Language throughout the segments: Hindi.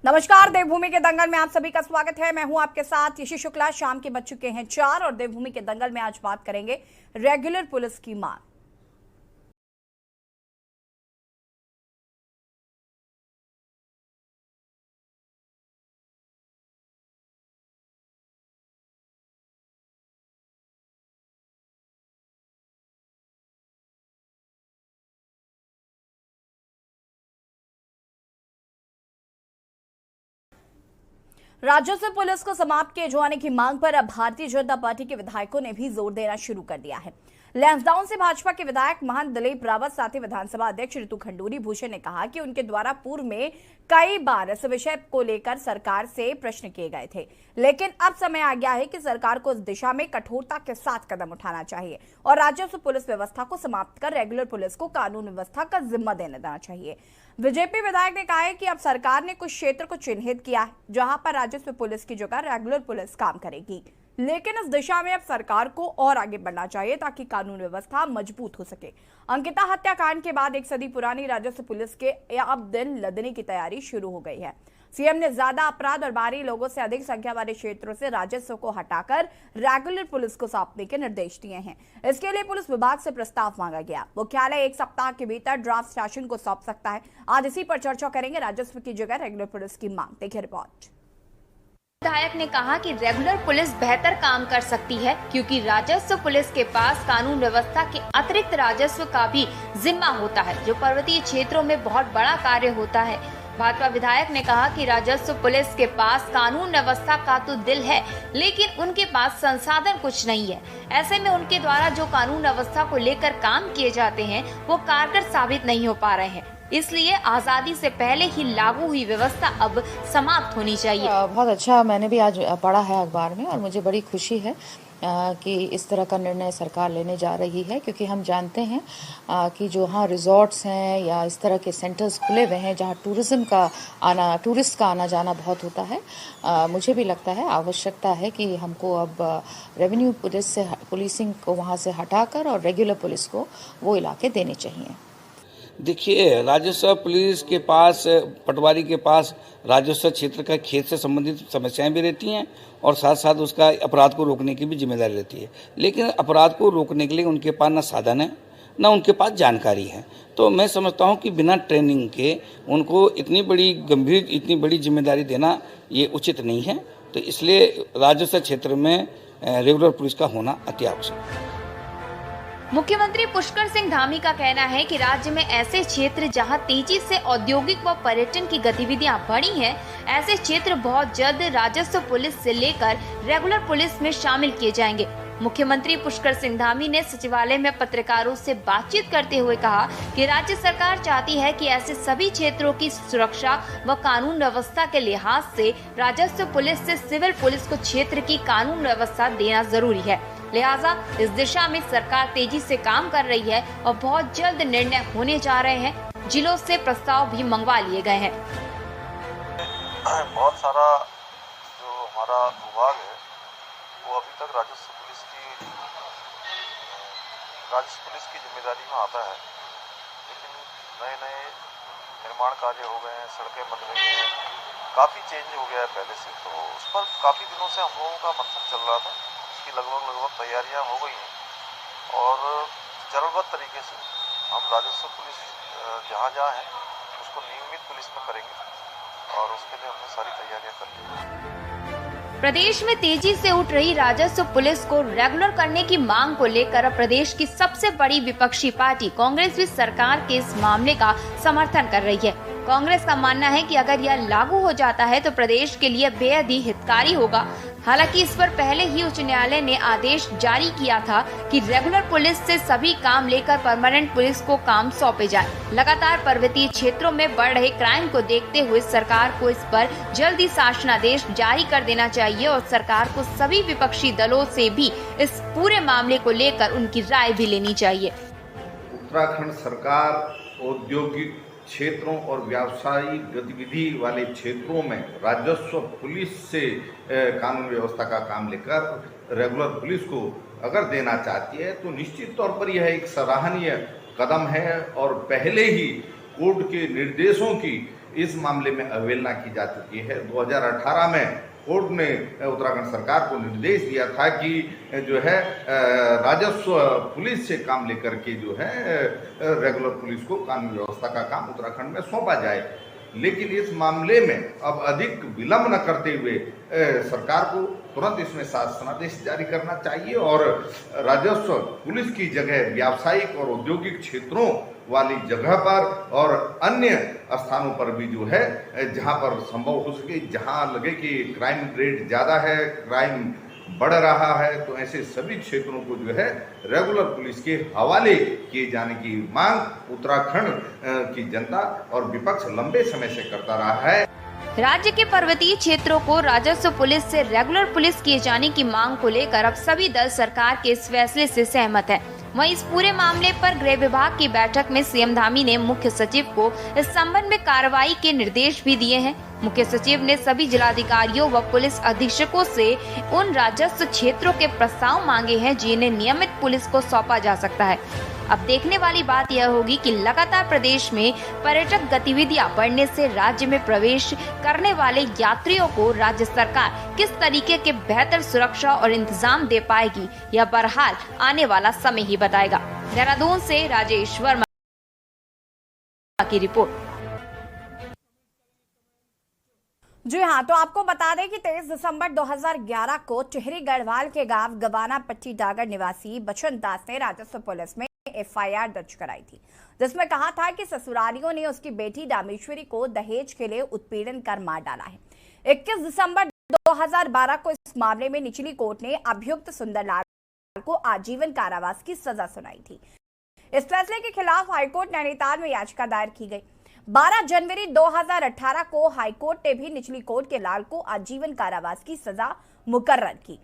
नमस्कार, देवभूमि के दंगल में आप सभी का स्वागत है। मैं हूं आपके साथ ऋषि शुक्ला। शाम के बज चुके हैं 4 और देवभूमि के दंगल में आज बात करेंगे रेगुलर पुलिस की मांग। राजस्व पुलिस को समाप्त किए जाने की मांग पर अब भारतीय जनता पार्टी के विधायकों ने भी जोर देना शुरू कर दिया है। लैंसडाउन से भाजपा के विधायक महंत दिलीप रावत साथ ही विधानसभा अध्यक्ष ऋतु खंडूरी भूषण ने कहा कि उनके द्वारा पूर्व में कई बार इस विषय को लेकर सरकार से प्रश्न किए गए थे, लेकिन अब समय आ गया है कि सरकार को इस दिशा में कठोरता के साथ कदम उठाना चाहिए और राजस्व पुलिस व्यवस्था को समाप्त कर रेगुलर पुलिस को कानून व्यवस्था का जिम्मा देना चाहिए। बीजेपी विधायक ने कहा है कि अब सरकार ने कुछ क्षेत्र को चिन्हित किया है जहां पर राजस्व पुलिस की जगह रेगुलर पुलिस काम करेगी, लेकिन इस दिशा में अब सरकार को और आगे बढ़ना चाहिए ताकि कानून व्यवस्था मजबूत हो सके। अंकिता हत्याकांड के बाद 1 सदी पुरानी राजस्व पुलिस के अब दिन लदने की तैयारी शुरू हो गई है। सीएम ने ज्यादा अपराध और बाहरी लोगों से अधिक संख्या वाले क्षेत्रों से राजस्व को हटाकर रेगुलर पुलिस को सौंपने के निर्देश दिए हैं। इसके लिए पुलिस विभाग से प्रस्ताव मांगा गया। मुख्यालय 1 सप्ताह के भीतर ड्राफ्ट शासन को सौंप सकता है। आज इसी पर चर्चा करेंगे। राजस्व की जगह रेगुलर पुलिस की मांग, देखिए रिपोर्ट। विधायक ने कहा कि रेगुलर पुलिस बेहतर काम कर सकती है क्योंकि राजस्व पुलिस के पास कानून व्यवस्था के अतिरिक्त राजस्व का भी जिम्मा होता है, जो पर्वतीय क्षेत्रों में बहुत बड़ा कार्य होता है। भाजपा विधायक ने कहा कि राजस्व पुलिस के पास कानून व्यवस्था का तो दिल है, लेकिन उनके पास संसाधन कुछ नहीं है। ऐसे में उनके द्वारा जो कानून व्यवस्था को लेकर काम किए जाते हैं वो कारगर साबित नहीं हो पा रहे हैं। इसलिए आजादी से पहले ही लागू हुई व्यवस्था अब समाप्त होनी चाहिए। बहुत अच्छा, मैंने भी आज पढ़ा है अखबार में और मुझे बड़ी खुशी है कि इस तरह का निर्णय सरकार लेने जा रही है, क्योंकि हम जानते हैं कि जो हाँ रिजॉर्ट्स हैं या इस तरह के सेंटर्स खुले हुए हैं जहाँ टूरिस्ट का आना जाना बहुत होता है। मुझे भी लगता है आवश्यकता है कि हमको अब रेवेन्यू पुलिसिंग को वहाँ से हटाकर और रेगुलर पुलिस को वो इलाके देने चाहिए। देखिए, राजस्व पुलिस के पास, पटवारी के पास राजस्व क्षेत्र का खेत से संबंधित समस्याएं भी रहती हैं और साथ साथ उसका अपराध को रोकने की भी जिम्मेदारी रहती है, लेकिन अपराध को रोकने के लिए उनके पास ना साधन है ना उनके पास जानकारी है। तो मैं समझता हूं कि बिना ट्रेनिंग के उनको इतनी बड़ी जिम्मेदारी देना ये उचित नहीं है। तो इसलिए राजस्व क्षेत्र में रेगुलर पुलिस का होना अति आवश्यक है। मुख्यमंत्री पुष्कर सिंह धामी का कहना है कि राज्य में ऐसे क्षेत्र जहां तेजी से औद्योगिक व पर्यटन की गतिविधियां बढ़ी हैं, ऐसे क्षेत्र बहुत जल्द राजस्व पुलिस से लेकर रेगुलर पुलिस में शामिल किए जाएंगे। मुख्यमंत्री पुष्कर सिंह धामी ने सचिवालय में पत्रकारों से बातचीत करते हुए कहा कि राज्य सरकार चाहती है कि ऐसे सभी क्षेत्रों की सुरक्षा व कानून व्यवस्था के लिहाज से राजस्व पुलिस से सिविल पुलिस को क्षेत्र की कानून व्यवस्था देना जरूरी है। लिहाजा इस दिशा में सरकार तेजी से काम कर रही है और बहुत जल्द निर्णय होने जा रहे हैं। जिलों से प्रस्ताव भी मंगवा लिए गए हैं। बहुत सारा जो हमारा विभाग है वो अभी तक राजस्व पुलिस की जिम्मेदारी में आता है, लेकिन नए निर्माण कार्य हो गए हैं, सड़कें बन रही हैं, काफ़ी चेंज हो गया है पहले से। तो उस पर काफ़ी दिनों से हम लोगों का मंथन चल रहा था। की लगभग तैयारियां हो गई हैं और चरणबद्ध तरीके से हम राजस्व पुलिस जहाँ है उसको नियमित पुलिस में करेंगे और उसके लिए हमने सारी तैयारियां कर ली हैं। प्रदेश में तेजी से उठ रही राजस्व पुलिस को रेगुलर करने की मांग को लेकर प्रदेश की सबसे बड़ी विपक्षी पार्टी कांग्रेस भी सरकार के इस मामले का समर्थन कर रही है। कांग्रेस का मानना है कि अगर यह लागू हो जाता है तो प्रदेश के लिए बेहद ही हितकारी होगा। हालांकि इस पर पहले ही उच्च न्यायालय ने आदेश जारी किया था कि रेगुलर पुलिस से सभी काम लेकर परमानेंट पुलिस को काम सौंपे जाए। लगातार पर्वतीय क्षेत्रों में बढ़ रहे क्राइम को देखते हुए सरकार को इस पर जल्दी शासनादेश जारी कर देना चाहिए और सरकार को सभी विपक्षी दलों से भी इस पूरे मामले को लेकर उनकी राय भी लेनी चाहिए। उत्तराखंड सरकार औद्योगिक क्षेत्रों और व्यावसायिक गतिविधि वाले क्षेत्रों में राजस्व पुलिस से कानून व्यवस्था का काम लेकर रेगुलर पुलिस को अगर देना चाहती है तो निश्चित तौर पर यह एक सराहनीय कदम है और पहले ही कोर्ट के निर्देशों की इस मामले में अवहेलना की जा चुकी है। 2018 में कोर्ट ने उत्तराखंड सरकार को निर्देश दिया था कि जो है राजस्व पुलिस से काम लेकर के जो है रेगुलर पुलिस को कानून व्यवस्था का काम उत्तराखंड में सौंपा जाए, लेकिन इस मामले में अब अधिक विलंब न करते हुए सरकार को तुरंत इसमें शासनादेश जारी करना चाहिए और राजस्व पुलिस की जगह व्यावसायिक और औद्योगिक क्षेत्रों वाली जगह पर और अन्य स्थानों पर भी जो है जहां पर संभव हो सके, जहां लगे कि क्राइम रेट ज़्यादा है, क्राइम बढ़ रहा है, तो ऐसे सभी क्षेत्रों को जो है रेगुलर पुलिस के हवाले किए जाने की मांग उत्तराखंड की जनता और विपक्ष लंबे समय से करता रहा है। राज्य के पर्वतीय क्षेत्रों को राजस्व पुलिस से रेगुलर पुलिस किए जाने की मांग को लेकर अब सभी दल सरकार के इस फैसले से सहमत हैं। वहीं इस पूरे मामले पर गृह विभाग की बैठक में सीएम धामी ने मुख्य सचिव को इस संबंध में कार्रवाई के निर्देश भी दिए हैं। मुख्य सचिव ने सभी जिलाधिकारियों व पुलिस अधीक्षकों से उन राजस्व क्षेत्रों के प्रस्ताव मांगे हैं जिन्हें नियमित पुलिस को सौंपा जा सकता है। अब देखने वाली बात यह होगी कि लगातार प्रदेश में पर्यटक गतिविधियां बढ़ने से राज्य में प्रवेश करने वाले यात्रियों को राज्य सरकार किस तरीके के बेहतर सुरक्षा और इंतजाम दे पाएगी, यह बहरहाल आने वाला समय ही बताएगा। देहरादून से राजेश वर्मा की रिपोर्ट। जी हाँ, तो आपको बता दें कि 23 दिसंबर 2011 को टिहरी गढ़वाल के गांव गवाना पट्टी डागर निवासी बचन दास ने राजस्व पुलिस में एफआईआर दर्ज कराई थी, जिसमें कहा था कि ससुरालियों ने उसकी बेटी रामेश्वरी को दहेज के लिए उत्पीड़न कर मार डाला है। 21 दिसंबर 2012 को इस मामले में निचली कोर्ट ने अभियुक्त सुंदरलाल को आजीवन कारावास की सजा सुनाई थी। इस फैसले के खिलाफ हाईकोर्ट नैनीताल में याचिका दायर की गई। 12 जनवरी 2018 को हाईकोर्ट ने भी निचली कोर्ट के लाल को आजीवन कारावास की सजा मुकर्रर की।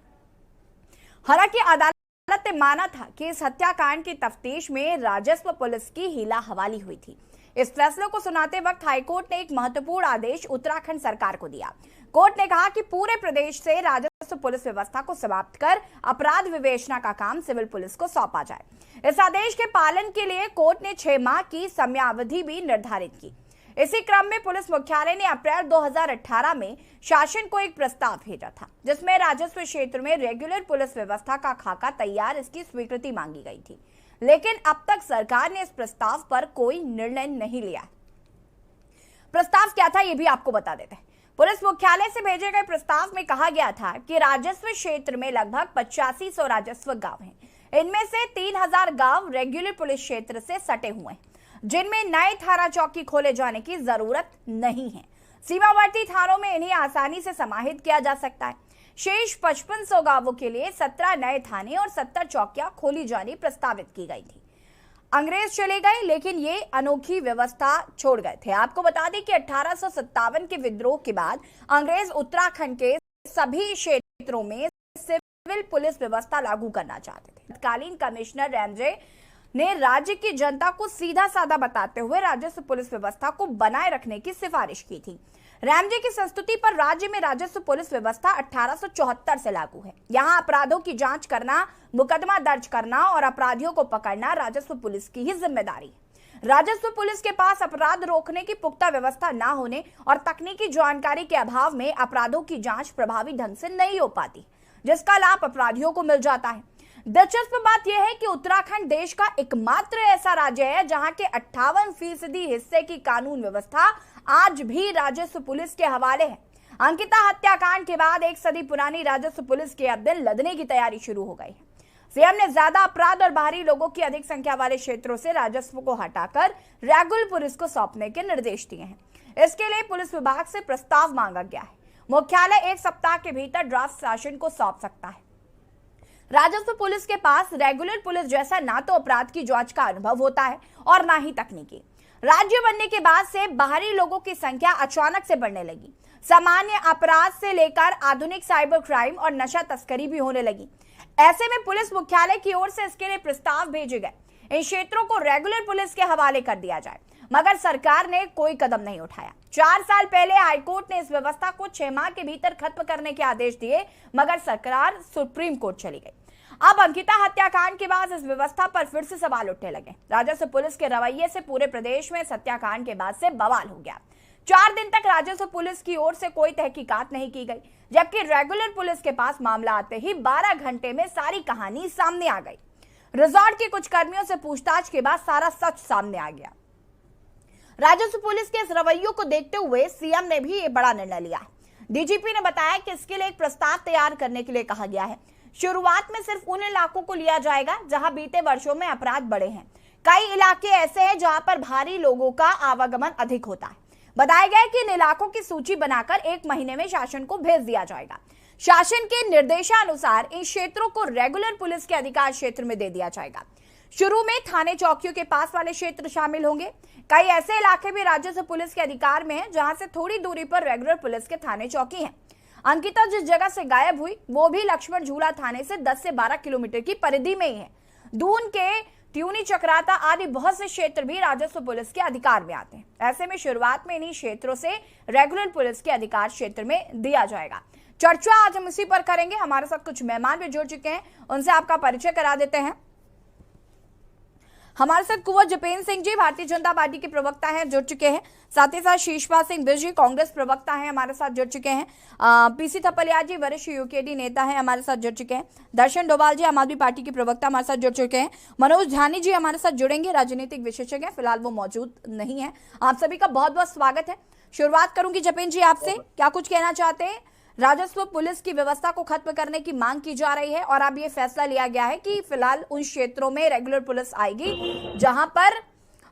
हालांकि अदालत ने माना था कि इस हत्याकांड की तफ्तीश में राजस्व पुलिस की हीला हवाली हुई थी। इस फैसले को सुनाते वक्त हाईकोर्ट ने एक महत्वपूर्ण आदेश उत्तराखंड सरकार को दिया। कोर्ट ने कहा कि पूरे प्रदेश से राजस्व पुलिस व्यवस्था को समाप्त कर अपराध विवेचना का काम सिविल पुलिस को सौंपा जाए। इस आदेश के पालन के लिए कोर्ट ने 6 माह की समयावधि भी निर्धारित की। इसी क्रम में पुलिस मुख्यालय ने अप्रैल 2018 में शासन को एक प्रस्ताव भेजा था, जिसमें राजस्व क्षेत्र में रेगुलर पुलिस व्यवस्था का खाका तैयार इसकी स्वीकृति मांगी गई थी, लेकिन अब तक सरकार ने इस प्रस्ताव पर कोई निर्णय नहीं लिया। प्रस्ताव क्या था, ये भी आपको बता देते हैं। पुलिस मुख्यालय से भेजे गए प्रस्ताव में कहा गया था कि राजस्व क्षेत्र में लगभग 8500 राजस्व गांव हैं। इनमें से 3000 गांव रेगुलर पुलिस क्षेत्र से सटे हुए हैं, जिनमें नए थाना चौकी खोले जाने की जरूरत नहीं है। सीमावर्ती थानों में इन्हें आसानी से समाहित किया जा सकता है। शेष 5500 गांवों के लिए 17 नए थाने और 70 चौकियां खोली जानी प्रस्तावित की गई थी। अंग्रेज चले गए, लेकिन ये अनोखी व्यवस्था छोड़ गए थे। आपको बता दें कि 1857 के विद्रोह के बाद अंग्रेज उत्तराखंड के सभी क्षेत्रों में सिविल पुलिस व्यवस्था लागू करना चाहते थे। तत्कालीन कमिश्नर रैमजे ने राज्य की जनता को सीधा साधा बताते हुए राजस्व पुलिस व्यवस्था को बनाए रखने की सिफारिश की थी। रैमजे की संस्तुति पर राज्य में राजस्व पुलिस व्यवस्था 1874 से लागू है। यहाँ अपराधों की जांच करना, मुकदमा दर्ज करना और अपराधियों को पकड़ना राजस्व पुलिस की ही जिम्मेदारी है। राजस्व पुलिस के पास अपराध रोकने की पुख्ता व्यवस्था न होने और तकनीकी जानकारी के अभाव में अपराधों की जांच प्रभावी ढंग से नहीं हो पाती, जिसका लाभ अपराधियों को मिल जाता है। दिलचस्प बात यह है कि उत्तराखंड देश का एकमात्र ऐसा राज्य है जहां के 58% हिस्से की कानून व्यवस्था आज भी राजस्व पुलिस के हवाले है। अंकिता हत्याकांड के बाद 1 सदी पुरानी राजस्व पुलिस के अब दिन लदने की तैयारी शुरू हो गई है। सीएम ने ज्यादा अपराध और बाहरी लोगों की अधिक संख्या वाले क्षेत्रों से राजस्व को हटाकर रेगुलर पुलिस को सौंपने के निर्देश दिए हैं। इसके लिए पुलिस विभाग से प्रस्ताव मांगा गया है। मुख्यालय 1 सप्ताह के भीतर ड्राफ्ट शासन को सौंप सकता है। राजस्व पुलिस के पास रेगुलर पुलिस जैसा ना तो अपराध की जांच का अनुभव होता है और ना ही तकनीकी। राज्य बनने के बाद से बाहरी लोगों की संख्या अचानक से बढ़ने लगी। सामान्य अपराध से लेकर आधुनिक साइबर क्राइम और नशा तस्करी भी होने लगी। ऐसे में पुलिस मुख्यालय की ओर से इसके लिए प्रस्ताव भेजे गए, इन क्षेत्रों को रेगुलर पुलिस के हवाले कर दिया जाए, मगर सरकार ने कोई कदम नहीं उठाया। 4 साल पहले हाईकोर्ट ने इस व्यवस्था को 6 माह के भीतर खत्म करने के आदेश दिए, मगर सरकार सुप्रीम कोर्ट चली गई। अब अंकिता हत्याकांड के बाद इस व्यवस्था पर फिर से सवाल उठने लगे। राजस्व पुलिस के रवैये से पूरे प्रदेश में हत्याकांड के बाद से बवाल हो गया। 4 दिन तक राजस्व पुलिस की ओर से कोई तहकीकात नहीं की गई, जबकि रेगुलर पुलिस के पास मामला आते ही 12 घंटे में सारी कहानी सामने आ गई। रिजॉर्ट के कुछ कर्मियों से पूछताछ के बाद सारा सच सामने आ गया। राजस्व पुलिस के इस रवैये को देखते हुए सीएम ने भी ये बड़ा निर्णय लिया है। डीजीपी ने बताया कि इसके लिए एक प्रस्ताव तैयार करने के लिए कहा गया है। शुरुआत में सिर्फ उन इलाकों को लिया जाएगा जहां बीते वर्षों में अपराध बढ़े हैं। कई इलाके ऐसे हैं जहां पर भारी लोगों का आवागमन अधिक होता है। बताया गया है कि इन इलाकों की सूची बनाकर 1 महीने में शासन को भेज दिया जाएगा। शासन के निर्देशानुसार इन क्षेत्रों को रेगुलर पुलिस के अधिकार क्षेत्र में दे दिया जाएगा। शुरू में थाने चौकियों के पास वाले क्षेत्र शामिल होंगे। कई ऐसे इलाके भी राजस्व पुलिस के अधिकार में हैं जहां से थोड़ी दूरी पर रेगुलर पुलिस के थाने चौकी हैं। अंकिता जिस जगह से गायब हुई वो भी लक्ष्मण झूला थाने से 10 से 12 किलोमीटर की परिधि में ही है। दून के ट्यूनी चक्राता आदि बहुत से क्षेत्र भी राजस्व पुलिस के अधिकार में आते हैं। ऐसे में शुरुआत में इन्हीं क्षेत्रों से रेगुलर पुलिस के अधिकार क्षेत्र में दिया जाएगा। चर्चा आज हम इसी पर करेंगे। हमारे साथ कुछ मेहमान भी जुड़ चुके हैं, उनसे आपका परिचय करा देते हैं। हमारे साथ कुंवर जपेंद्र सिंह जी भारतीय जनता पार्टी के प्रवक्ता हैं, जुड़ चुके हैं। साथ ही साथ शीशपाल सिंह बिष्ट जी कांग्रेस प्रवक्ता हैं, हमारे साथ जुड़ चुके हैं। पीसी थपलिया जी वरिष्ठ यूकेडी नेता हैं, हमारे साथ जुड़ चुके हैं। दर्शन डोभाल जी आम आदमी पार्टी के प्रवक्ता हमारे साथ जुड़ चुके हैं। मनोज ध्यानी जी हमारे साथ जुड़ेंगे, राजनीतिक विशेषज्ञ हैं, फिलहाल वो मौजूद नहीं है। आप सभी का बहुत बहुत स्वागत है। शुरुआत करूंगी जपेंद्र जी आपसे, क्या कुछ कहना चाहते हैं? राजस्व पुलिस की व्यवस्था को खत्म करने की मांग की जा रही है और अब ये फैसला लिया गया है कि फिलहाल उन क्षेत्रों में रेगुलर पुलिस आएगी जहां पर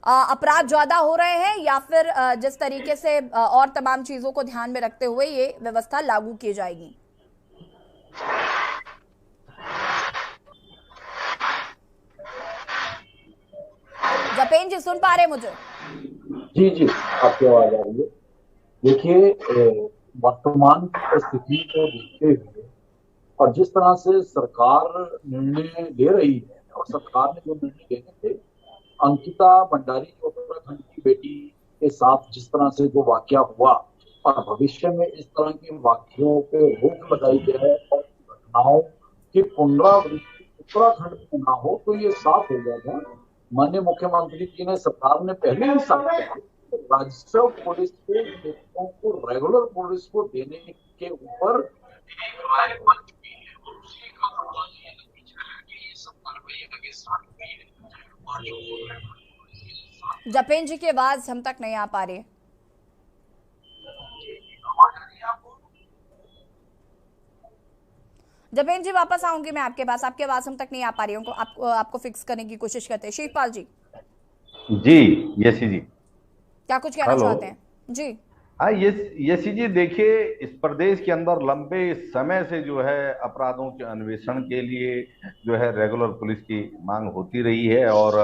अपराध ज्यादा हो रहे हैं या फिर जिस तरीके से और तमाम चीजों को ध्यान में रखते हुए ये व्यवस्था लागू की जाएगी। जपेंद्र जी सुन पा रहे हैं मुझे? जी जी, आपकी आवाज आ रही है। देखिए, वर्तमान स्थिति को देखते हुए और जिस तरह से सरकार निर्णय ले रही है और सरकार ने जो निर्णय लेने थे, अंकिता भंडारी जो उत्तराखंड की बेटी के साथ जिस तरह से जो वाकया हुआ और भविष्य में इस तरह के वाक्यों पे रोक लगाई जाए और घटनाओं की पुनरावृत्ति उत्तराखंड में ना हो, तो ये साफ हो जाएगा। माननीय मुख्यमंत्री जी ने, सरकार ने पहले ही साफ किया राजस्व पुलिस के नेताओं को रेगुलर पुलिस को देने के ऊपर जपेंद्र जी की आवाज हम तक नहीं आ पा रही है। जपेंद्र जी वापस आऊंगी मैं आपके पास, आपकी आवाज हम तक नहीं आ पा रही हूँ। आपको फिक्स करने की कोशिश करते हैं। शिवपाल जी जी, यशी जी क्या कुछ कहना चाहते हैं? जी हाँ, यशी जी, देखिए इस प्रदेश के अंदर लंबे समय से जो है अपराधों के अन्वेषण के लिए जो है रेगुलर पुलिस की मांग होती रही है। और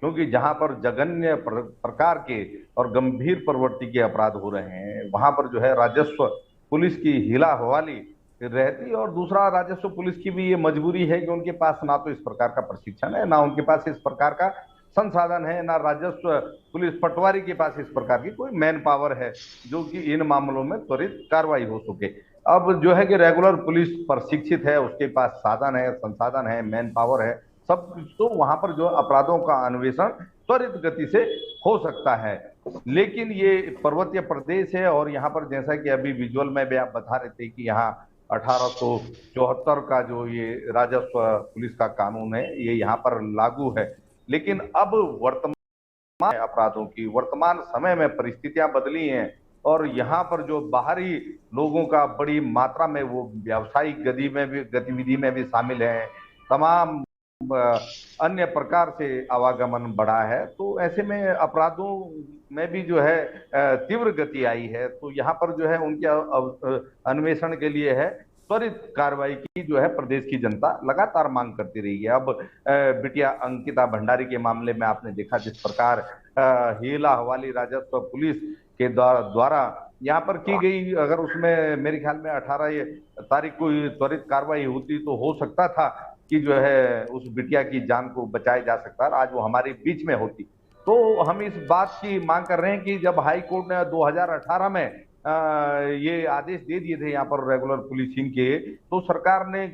क्योंकि जहां पर जघन्य प्रकार के और गंभीर प्रवृत्ति के अपराध हो रहे हैं, वहां पर जो है राजस्व पुलिस की हिला हवाली रहती, और दूसरा राजस्व पुलिस की भी ये मजबूरी है कि उनके पास ना तो इस प्रकार का प्रशिक्षण है, ना उनके पास इस प्रकार का संसाधन है, ना राजस्व पुलिस पटवारी के पास इस प्रकार की कोई मैन पावर है जो कि इन मामलों में त्वरित कार्रवाई हो सके। अब जो है कि रेगुलर पुलिस प्रशिक्षित है, उसके पास साधन है, संसाधन है, मैन पावर है, सब कुछ, तो वहां पर जो अपराधों का अन्वेषण त्वरित गति से हो सकता है। लेकिन ये पर्वतीय प्रदेश है और यहाँ पर जैसा कि अभी विजुअल में भी आप बता रहे थे कि यहाँ 1874 का जो ये राजस्व पुलिस का कानून है ये यहाँ पर लागू है। लेकिन अब वर्तमान अपराधों की वर्तमान समय में परिस्थितियां बदली हैं और यहाँ पर जो बाहरी लोगों का बड़ी मात्रा में वो व्यावसायिक गतिविधि में भी शामिल हैं। तमाम अन्य प्रकार से आवागमन बढ़ा है, तो ऐसे में अपराधों में भी जो है तीव्र गति आई है। तो यहाँ पर जो है उनके अन्वेषण के लिए है त्वरित कार्रवाई की जो है प्रदेश की जनता लगातार मांग करती रही है। अब बिटिया अंकिता भंडारी के मामले में आपने देखा जिस प्रकार हीला हवाली राजस्व पुलिस के द्वारा यहाँ पर की गई, अगर उसमें मेरे ख्याल में 18 तारीख को त्वरित कार्रवाई होती तो हो सकता था कि जो है उस बिटिया की जान को बचाया जा सकता है, आज वो हमारे बीच में होती। तो हम इस बात की मांग कर रहे हैं कि जब हाई कोर्ट ने 2018 में ये आदेश दे दिए थे यहाँ पर रेगुलर पुलिसिंग के, तो सरकार ने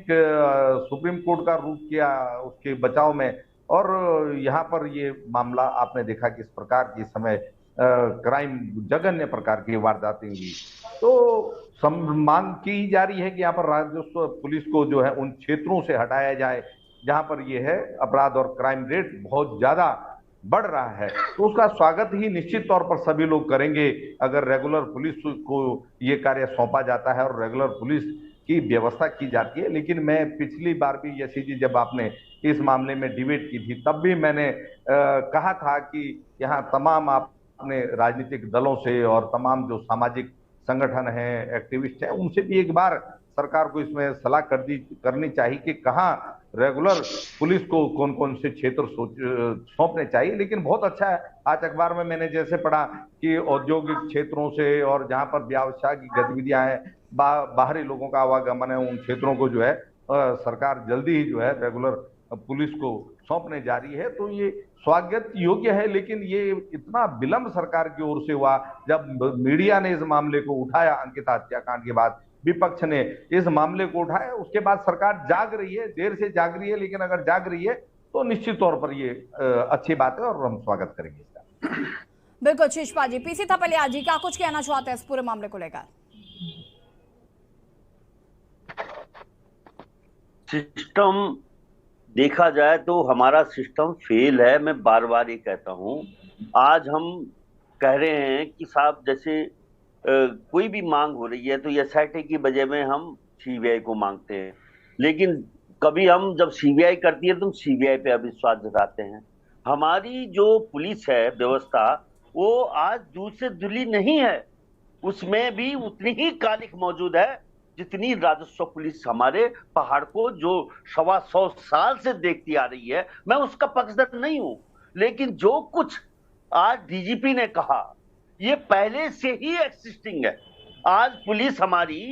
सुप्रीम कोर्ट का रुख किया उसके बचाव में, और यहाँ पर ये मामला आपने देखा कि इस प्रकार की समय क्राइम जघन्य प्रकार की वारदातें हुई। तो मांग की जा रही है कि यहाँ पर राजस्व पुलिस को जो है उन क्षेत्रों से हटाया जाए जहां पर ये है अपराध और क्राइम रेट बहुत ज्यादा बढ़ रहा है। तो उसका स्वागत ही निश्चित तौर पर सभी लोग करेंगे अगर रेगुलर पुलिस को ये कार्य सौंपा जाता है और रेगुलर पुलिस की व्यवस्था की जाती है। लेकिन मैं पिछली बार भी यसी जी जब आपने इस मामले में डिबेट की थी तब भी मैंने कहा था कि यहाँ तमाम आपने राजनीतिक दलों से और तमाम जो सामाजिक संगठन हैं, एक्टिविस्ट हैं, उनसे भी एक बार सरकार को इसमें सलाह करनी चाहिए कि कहाँ रेगुलर पुलिस को कौन कौन से क्षेत्र सौंपने चाहिए। लेकिन बहुत अच्छा है, आज अखबार में मैंने जैसे पढ़ा कि औद्योगिक क्षेत्रों से और जहां पर व्यवसाय की गतिविधियां हैं, बाहरी लोगों का आवागमन है, उन क्षेत्रों को जो है सरकार जल्दी ही जो है रेगुलर पुलिस को सौंपने जा रही है। तो ये स्वागत योग्य है, लेकिन ये इतना विलंब सरकार की ओर से हुआ। जब मीडिया ने इस मामले को उठाया, अंकिता हत्याकांड के बाद विपक्ष ने इस मामले को उठाया, उसके बाद सरकार जाग रही है, देर से जाग रही है, लेकिन अगर जाग रही है तो निश्चित तौर पर ये अच्छी बात है और हम स्वागत करेंगे इसका। बिल्कुल शिषपा जी, पीसी थपलिया जी क्या कुछ कहना चाहते हैं इस पूरे मामले को लेकर? सिस्टम देखा जाए तो हमारा सिस्टम फेल है। मैं बार बार ये कहता हूं। आज हम कह रहे हैं कि साहब जैसे कोई भी मांग हो रही है तो एसआईटी की बजाय में हम सीबीआई को मांगते हैं, लेकिन कभी हम जब सीबीआई करती है तो हम सीबीआई पे अविश्वास जताते हैं। हमारी जो पुलिस है व्यवस्था वो आज दूर से धुली नहीं है, उसमें भी उतनी ही कालिख मौजूद है जितनी राजस्व पुलिस हमारे पहाड़ को जो 125 साल से देखती आ रही है। मैं उसका पक्षधर नहीं हूं, लेकिन जो कुछ आज डीजीपी ने कहा ये पहले से ही एक्सिस्टिंग है। आज पुलिस हमारी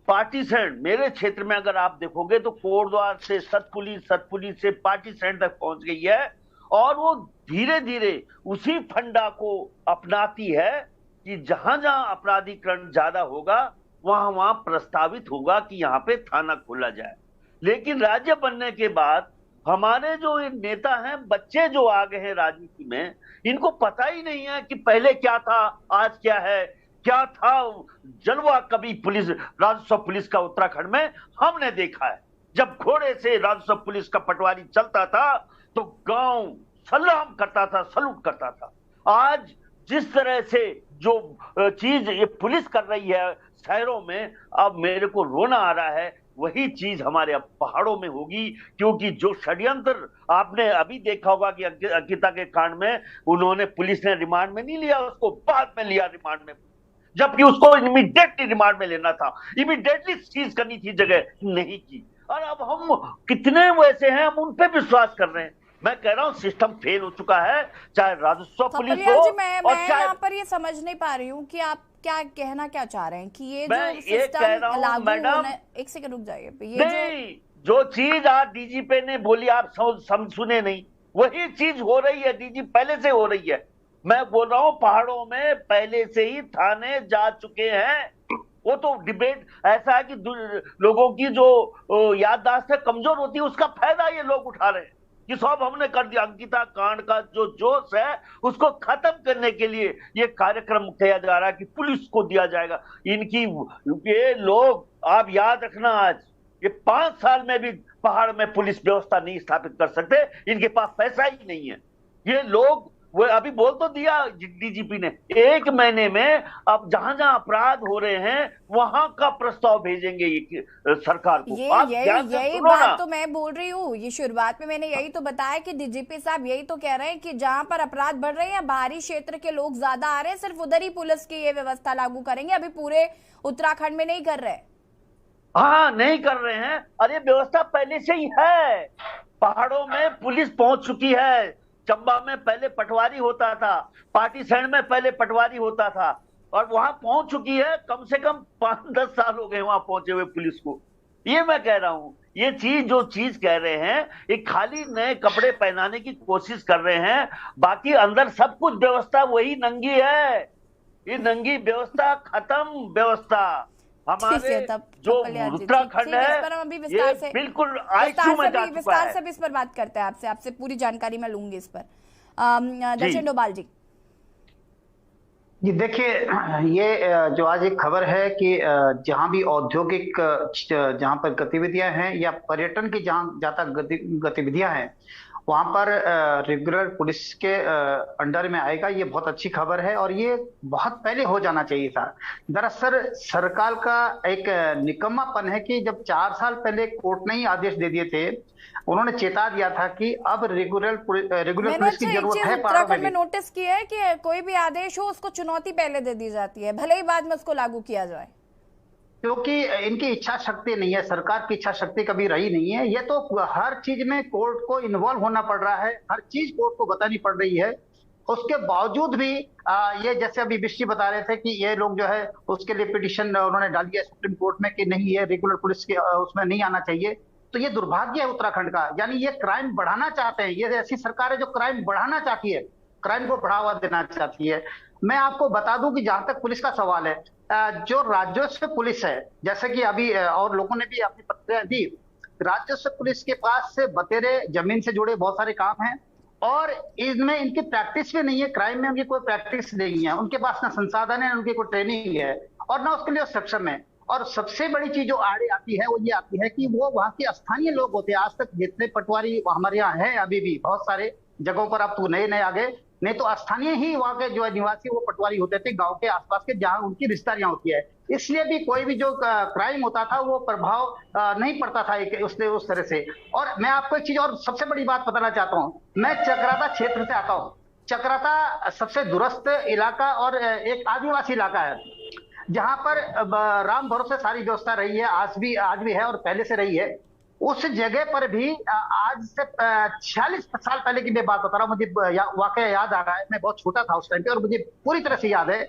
पार्टीशन, मेरे क्षेत्र में अगर आप देखोगे तो कोटद्वार से सतपुलिस से पार्टीशन तक पहुंच गई है, और वो धीरे धीरे उसी फंडा को अपनाती है कि जहां जहां अपराधीकरण ज्यादा होगा वहां वहां प्रस्तावित होगा कि यहाँ पे थाना खोला जाए। लेकिन राज्य बनने के बाद हमारे जो नेता हैं, बच्चे जो आ गए हैं राजनीति में, इनको पता ही नहीं है कि पहले क्या था, आज क्या है, क्या था जलवा कभी पुलिस राजस्व पुलिस का उत्तराखंड में हमने देखा है। जब घोड़े से राजस्व पुलिस का पटवारी चलता था तो गांव सलाम करता था, सलूट करता था। आज जिस तरह से जो चीज ये पुलिस कर रही है शहरों में, अब मेरे को रोना आ रहा है। वही चीज हमारे अब पहाड़ों में होगी, क्योंकि जो षड्यंत्र आपने अभी देखा होगा कि अंकिता के कांड में उन्होंने पुलिस ने रिमांड में नहीं लिया, उसको बाद में लिया रिमांड में, जबकि उसको इमीडिएटली रिमांड में लेना था, इमीडिएटली सीज करनी थी, जगह नहीं की। और अब हम कितने वैसे हैं, हम उन पे विश्वास कर रहे हैं। मैं कह रहा हूँ सिस्टम फेल हो चुका है, चाहे राजस्व पुलिस हो। मैं यहाँ पर ये समझ नहीं पा रही हूँ कि आप क्या कहना क्या चाह रहे हैं कि ये जो सिस्टम लागू होना, एक सेकंड रुक जाइए, ये जो चीज आज डीजीपी ने बोली आप सुने नहीं, वही चीज हो रही है, डीजीपी पहले से हो रही है। मैं बोल रहा हूँ पहाड़ों में पहले से ही थाने जा चुके हैं। वो तो डिबेट ऐसा है कि लोगों की जो याददाश्त है कमजोर होती है, उसका फायदा ये लोग उठा रहे हैं कि सब हमने कर दिया। अंकिता कांड का जो जोश है उसको खत्म करने के लिए ये कार्यक्रम किया जा रहा है कि पुलिस को दिया जाएगा। इनकी ये लोग, आप याद रखना, आज ये 5 साल में भी पहाड़ में पुलिस व्यवस्था नहीं स्थापित कर सकते, इनके पास पैसा ही नहीं है। ये लोग वो अभी बोल तो दिया डीजीपी ने, 1 महीने में अब जहां जहां अपराध हो रहे हैं वहां का प्रस्ताव भेजेंगे ये सरकार को। आप ध्यान से यही सुनो ना। बात तो मैं बोल रही हूँ, ये शुरुआत में मैंने यही तो बताया कि डीजीपी साहब यही तो कह रहे हैं कि जहां पर अपराध बढ़ रहे हैं, बाहरी क्षेत्र के लोग ज्यादा आ रहे हैं, सिर्फ उधर ही पुलिस की ये व्यवस्था लागू करेंगे, अभी पूरे उत्तराखंड में नहीं कर रहे। हाँ, नहीं कर रहे हैं। अरे व्यवस्था पहले से ही है, पहाड़ों में पुलिस पहुंच चुकी है। चंबा में पहले पटवारी होता था, पाटीसैंड में पहले पटवारी होता था, और वहां पहुंच चुकी है। कम से कम 5-10 साल हो गए वहां पहुंचे हुए पुलिस को। ये मैं कह रहा हूं, ये जो चीज कह रहे हैं, ये खाली नए कपड़े पहनाने की कोशिश कर रहे हैं, बाकी अंदर सब कुछ व्यवस्था वही नंगी है। ये नंगी व्यवस्था खत्म व्यवस्था हमारे जो उत्तराखंड है, ये बिल्कुल आईसीयू में जा चुका है। विस्तार से भी इस पर बात करते हैं आपसे पूरी जानकारी मैं लूंगी इस पर। दर्शन डोभाल जी। जी देखिए, ये जो आज एक खबर है कि जहां भी औद्योगिक जहां पर गतिविधियां हैं या पर्यटन की जहां ज्यादा गतिविधियां हैं वहां पर रेगुलर पुलिस के अंडर में आएगा। ये बहुत अच्छी खबर है और ये बहुत पहले हो जाना चाहिए था। दरअसल सरकार का एक निकम्मापन है कि जब 4 साल पहले कोर्ट ने ही आदेश दे दिए थे, उन्होंने चेता दिया था कि अब रेगुलर पुलिस की जरूरत है। उत्तराखंड में नोटिस किया है कि कोई भी आदेश हो उसको चुनौती पहले दे दी जाती है, भले ही बाद में उसको लागू किया जाए, क्योंकि इनकी इच्छा शक्ति नहीं है, सरकार की इच्छा शक्ति कभी रही नहीं है। ये तो हर चीज में कोर्ट को इन्वॉल्व होना पड़ रहा है, हर चीज कोर्ट को बतानी पड़ रही है। उसके बावजूद भी ये जैसे अभी बिष्टी बता रहे थे कि ये लोग जो है उसके लिए पिटीशन उन्होंने डाली है सुप्रीम कोर्ट में कि नहीं, ये रेगुलर पुलिस के उसमें नहीं आना चाहिए। तो ये दुर्भाग्य है उत्तराखंड का, यानी ये क्राइम बढ़ाना चाहते हैं। ये ऐसी सरकार है जो क्राइम बढ़ाना चाहती है, क्राइम को बढ़ावा देना चाहती है। मैं आपको बता दूं कि जहां तक पुलिस का सवाल है, जो राजस्व पुलिस है, जैसे कि अभी और लोगों ने भी अपनी प्रतिक्रिया दी, राजस्व पुलिस के पास से बतेरे जमीन से जुड़े बहुत सारे काम हैं और इनमें इनकी प्रैक्टिस भी नहीं है, क्राइम में उनकी कोई प्रैक्टिस नहीं है, उनके पास ना संसाधन है, उनकी कोई ट्रेनिंग है और ना उसके लिए सक्षम है। और सबसे बड़ी चीज जो आड़े आती है वो ये आती है कि वो वहां के स्थानीय लोग होते हैं। आज तक जितने पटवारी हमारे यहाँ हैं अभी भी बहुत सारे जगहों पर, अब तो नए नए आ गए, नहीं तो स्थानीय ही वहां के जो निवासी वो पटवारी होते थे गांव के आसपास के, जहां उनकी रिश्तेदारियां होती है। इसलिए भी कोई भी जो क्राइम होता था वो प्रभाव नहीं पड़ता था उस तरह से। और मैं आपको एक चीज और सबसे बड़ी बात बताना चाहता हूँ, मैं चक्राता क्षेत्र से आता हूँ। चक्राता सबसे दूरस्थ इलाका और एक आदिवासी इलाका है, जहां पर राम भरोसे सारी व्यवस्था रही है, आज भी है और पहले से रही है। उस जगह पर भी आज से 46 साल पहले की मैं बात बता रहा हूँ, मुझे वाकया याद आ रहा है। मैं बहुत छोटा था उस टाइम पे और मुझे पूरी तरह से याद है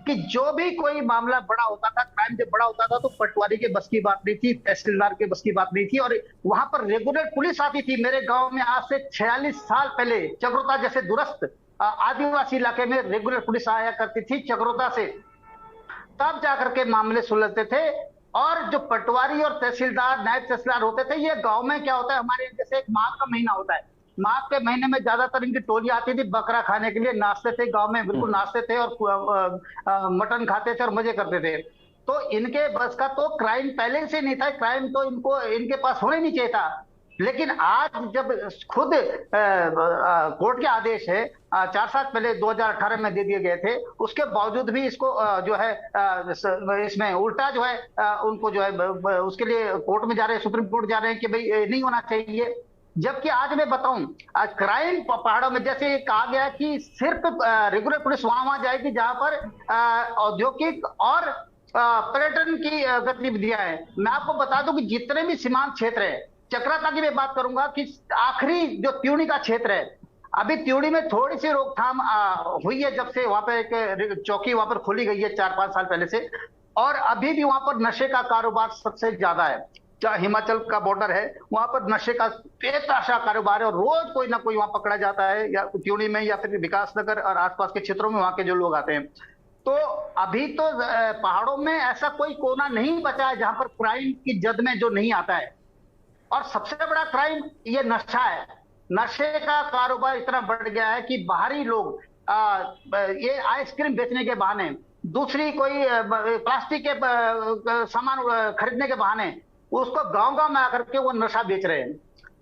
कि जो भी कोई मामला बड़ा होता था, क्राइम जब बड़ा होता था, तो पटवारी के बस की बात नहीं थी, तहसीलदार के बस की बात नहीं थी और वहां पर रेगुलर पुलिस आती थी। मेरे गाँव में आज से 46 साल पहले चक्रोता जैसे दूरस्थ आदिवासी इलाके में रेगुलर पुलिस आया करती थी चक्रोता से, तब जाकर के मामले सुलझते थे। और जो पटवारी और तहसीलदार, नायब तहसीलदार होते थे, ये गांव में क्या होता है, हमारे जैसे एक माघ का महीना होता है, माघ के महीने में ज्यादातर इनकी टोली आती थी बकरा खाने के लिए, नाचते थे गांव में, बिल्कुल नाचते थे और मटन खाते थे और मजे करते थे। तो इनके बस का तो क्राइम पहले से नहीं था, क्राइम तो इनके पास होने नहीं चाहिए था। लेकिन आज जब खुद कोर्ट के आदेश है 4 साल पहले 2018 में दे दिए गए थे, उसके बावजूद भी इसको जो है इसमें उल्टा जो है उनको जो है उसके लिए कोर्ट में जा रहे हैं, सुप्रीम कोर्ट जा रहे हैं कि भाई नहीं होना चाहिए। जबकि आज मैं बताऊं, क्राइम पहाड़ों में जैसे कहा गया कि सिर्फ रेगुलर पुलिस वहां जाएगी जहां पर औद्योगिक और पर्यटन की गतिविधियां हैं। मैं आपको बता दूं कि जितने भी सीमांत क्षेत्र है, चक्राता की मैं बात करूंगा कि आखिरी जो त्यूणी का क्षेत्र है, अभी त्यूणी में थोड़ी सी रोकथाम हुई है जब से वहां पे एक चौकी वहां पर खोली गई है 4-5 साल पहले से, और अभी भी वहां पर नशे का कारोबार सबसे ज्यादा है। चाहे हिमाचल का बॉर्डर है, वहां पर नशे का बेतहाशा कारोबार है और रोज कोई ना कोई वहां पकड़ा जाता है, या त्यूणी में या फिर विकासनगर और आसपास के क्षेत्रों में वहां के जो लोग आते हैं। तो अभी तो पहाड़ों में ऐसा कोई कोना नहीं बचा है जहां पर क्राइम की जद में जो नहीं आता है। और सबसे बड़ा क्राइम ये नशा है। नशे का कारोबार इतना बढ़ गया है कि बाहरी लोग ये आइसक्रीम बेचने के बहाने, दूसरी कोई प्लास्टिक के सामान खरीदने के बहाने उसको गांव-गांव में आकर के वो नशा बेच रहे हैं।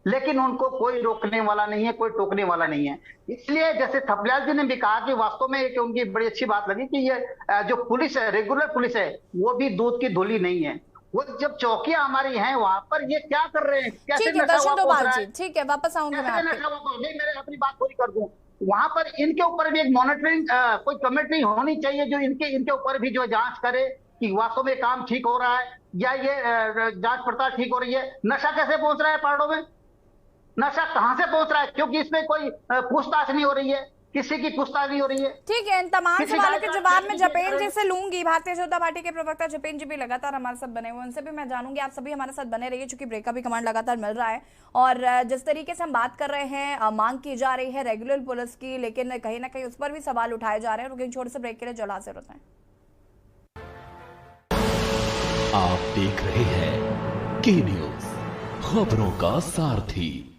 लेकिन उनको कोई रोकने वाला नहीं है, कोई टोकने वाला नहीं है। इसलिए जैसे थपलियाल जी ने भी कहा कि वास्तव में एक उनकी बड़ी अच्छी बात लगी कि ये जो पुलिस है, रेगुलर पुलिस है, वो भी दूध की धुली नहीं है। वो जब चौकियां हमारी हैं वहां पर ये क्या कर रहे हैं, कैसे नशा वापस रहा है, ठीक है, वापस आऊंगा मैं आपके। नशा वापस नहीं, मैं अपनी बात पूरी कर दूं। वहां पर इनके ऊपर भी एक मॉनिटरिंग कोई कमेटी होनी चाहिए जो इनके ऊपर भी जो जांच करे कि वास्तव में काम ठीक हो रहा है या ये जांच पड़ताल ठीक हो रही है। नशा कैसे पहुंच रहा है पहाड़ों में, नशा कहां से पहुंच रहा है, क्योंकि इसमें कोई पूछताछ नहीं हो रही है, किसी की पूछताछ नहीं हो रही है। ठीक है, इन तमाम सवालों के जवाब में जपेन जी से लूंगी। भारतीय जनता पार्टी के प्रवक्ता जपेन जी भी लगातार हमारे साथ बने हुए, उनसे भी मैं जानूंगी। आप सभी हमारे साथ बने रहिए, चूंकि ब्रेक का भी कमांड लगातार मिल रहा है। और जिस तरीके से हम बात कर रहे हैं, मांग की जा रही है रेगुलर पुलिस की, लेकिन कहीं ना कहीं उस पर भी सवाल उठाए जा रहे हैं। रुकें छोटे से ब्रेक के लिए, जल्द हाजिर होते हैं। आप देख रहे हैं के न्यूज, खबरों का सारथी।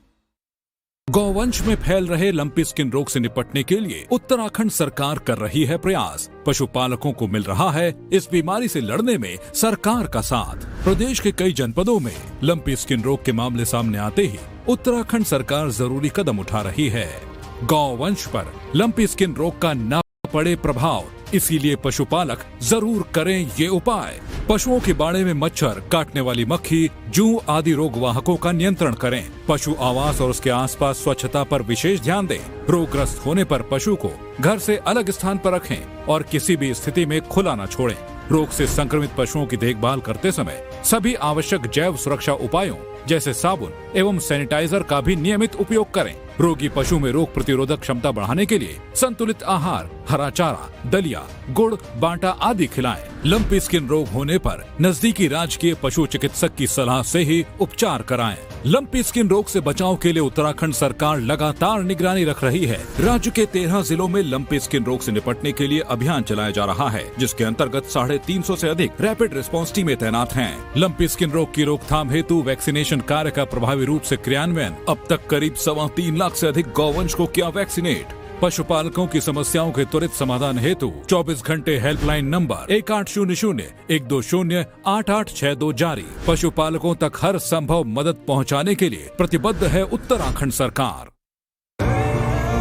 गौवंश में फैल रहे लंपी स्किन रोग से निपटने के लिए उत्तराखंड सरकार कर रही है प्रयास। पशुपालकों को मिल रहा है इस बीमारी से लड़ने में सरकार का साथ। प्रदेश के कई जनपदों में लंपी स्किन रोग के मामले सामने आते ही उत्तराखंड सरकार जरूरी कदम उठा रही है। गौवंश पर लंपी स्किन रोग का न पड़े प्रभाव, इसीलिए पशुपालक जरूर करें ये उपाय। पशुओं के बाड़े में मच्छर, काटने वाली मक्खी, जूं आदि रोग वाहकों का नियंत्रण करें। पशु आवास और उसके आसपास स्वच्छता पर विशेष ध्यान दें। रोगग्रस्त होने पर पशु को घर से अलग स्थान पर रखें और किसी भी स्थिति में खुला न छोड़ें। रोग से संक्रमित पशुओं की देखभाल करते समय सभी आवश्यक जैव सुरक्षा उपायों जैसे साबुन एवं सैनिटाइजर का भी नियमित उपयोग करें। रोगी पशु में रोग प्रतिरोधक क्षमता बढ़ाने के लिए संतुलित आहार, हरा चारा, दलिया, गुड़, बांटा आदि खिलाएं। लंपी स्किन रोग होने पर नजदीकी राजकीय पशु चिकित्सक की सलाह से ही उपचार कराएं। लंपी स्किन रोग से बचाव के लिए उत्तराखंड सरकार लगातार निगरानी रख रही है। राज्य के 13 जिलों में लंपी स्किन रोग से निपटने के लिए अभियान चलाया जा रहा है, जिसके अंतर्गत 350 से अधिक रैपिड रिस्पांस टीमें तैनात हैं। लंपी स्किन रोग की रोकथाम हेतु वैक्सीनेशन कार्य का प्रभावी रूप से क्रियान्वयन। अब तक करीब 3.25 लाख से अधिक गौवंश को किया वैक्सीनेट। पशुपालकों की समस्याओं के त्वरित समाधान हेतु 24 घंटे हेल्पलाइन नंबर 1800-120-8862 जारी। पशुपालकों तक हर संभव मदद पहुंचाने के लिए प्रतिबद्ध है उत्तराखंड सरकार।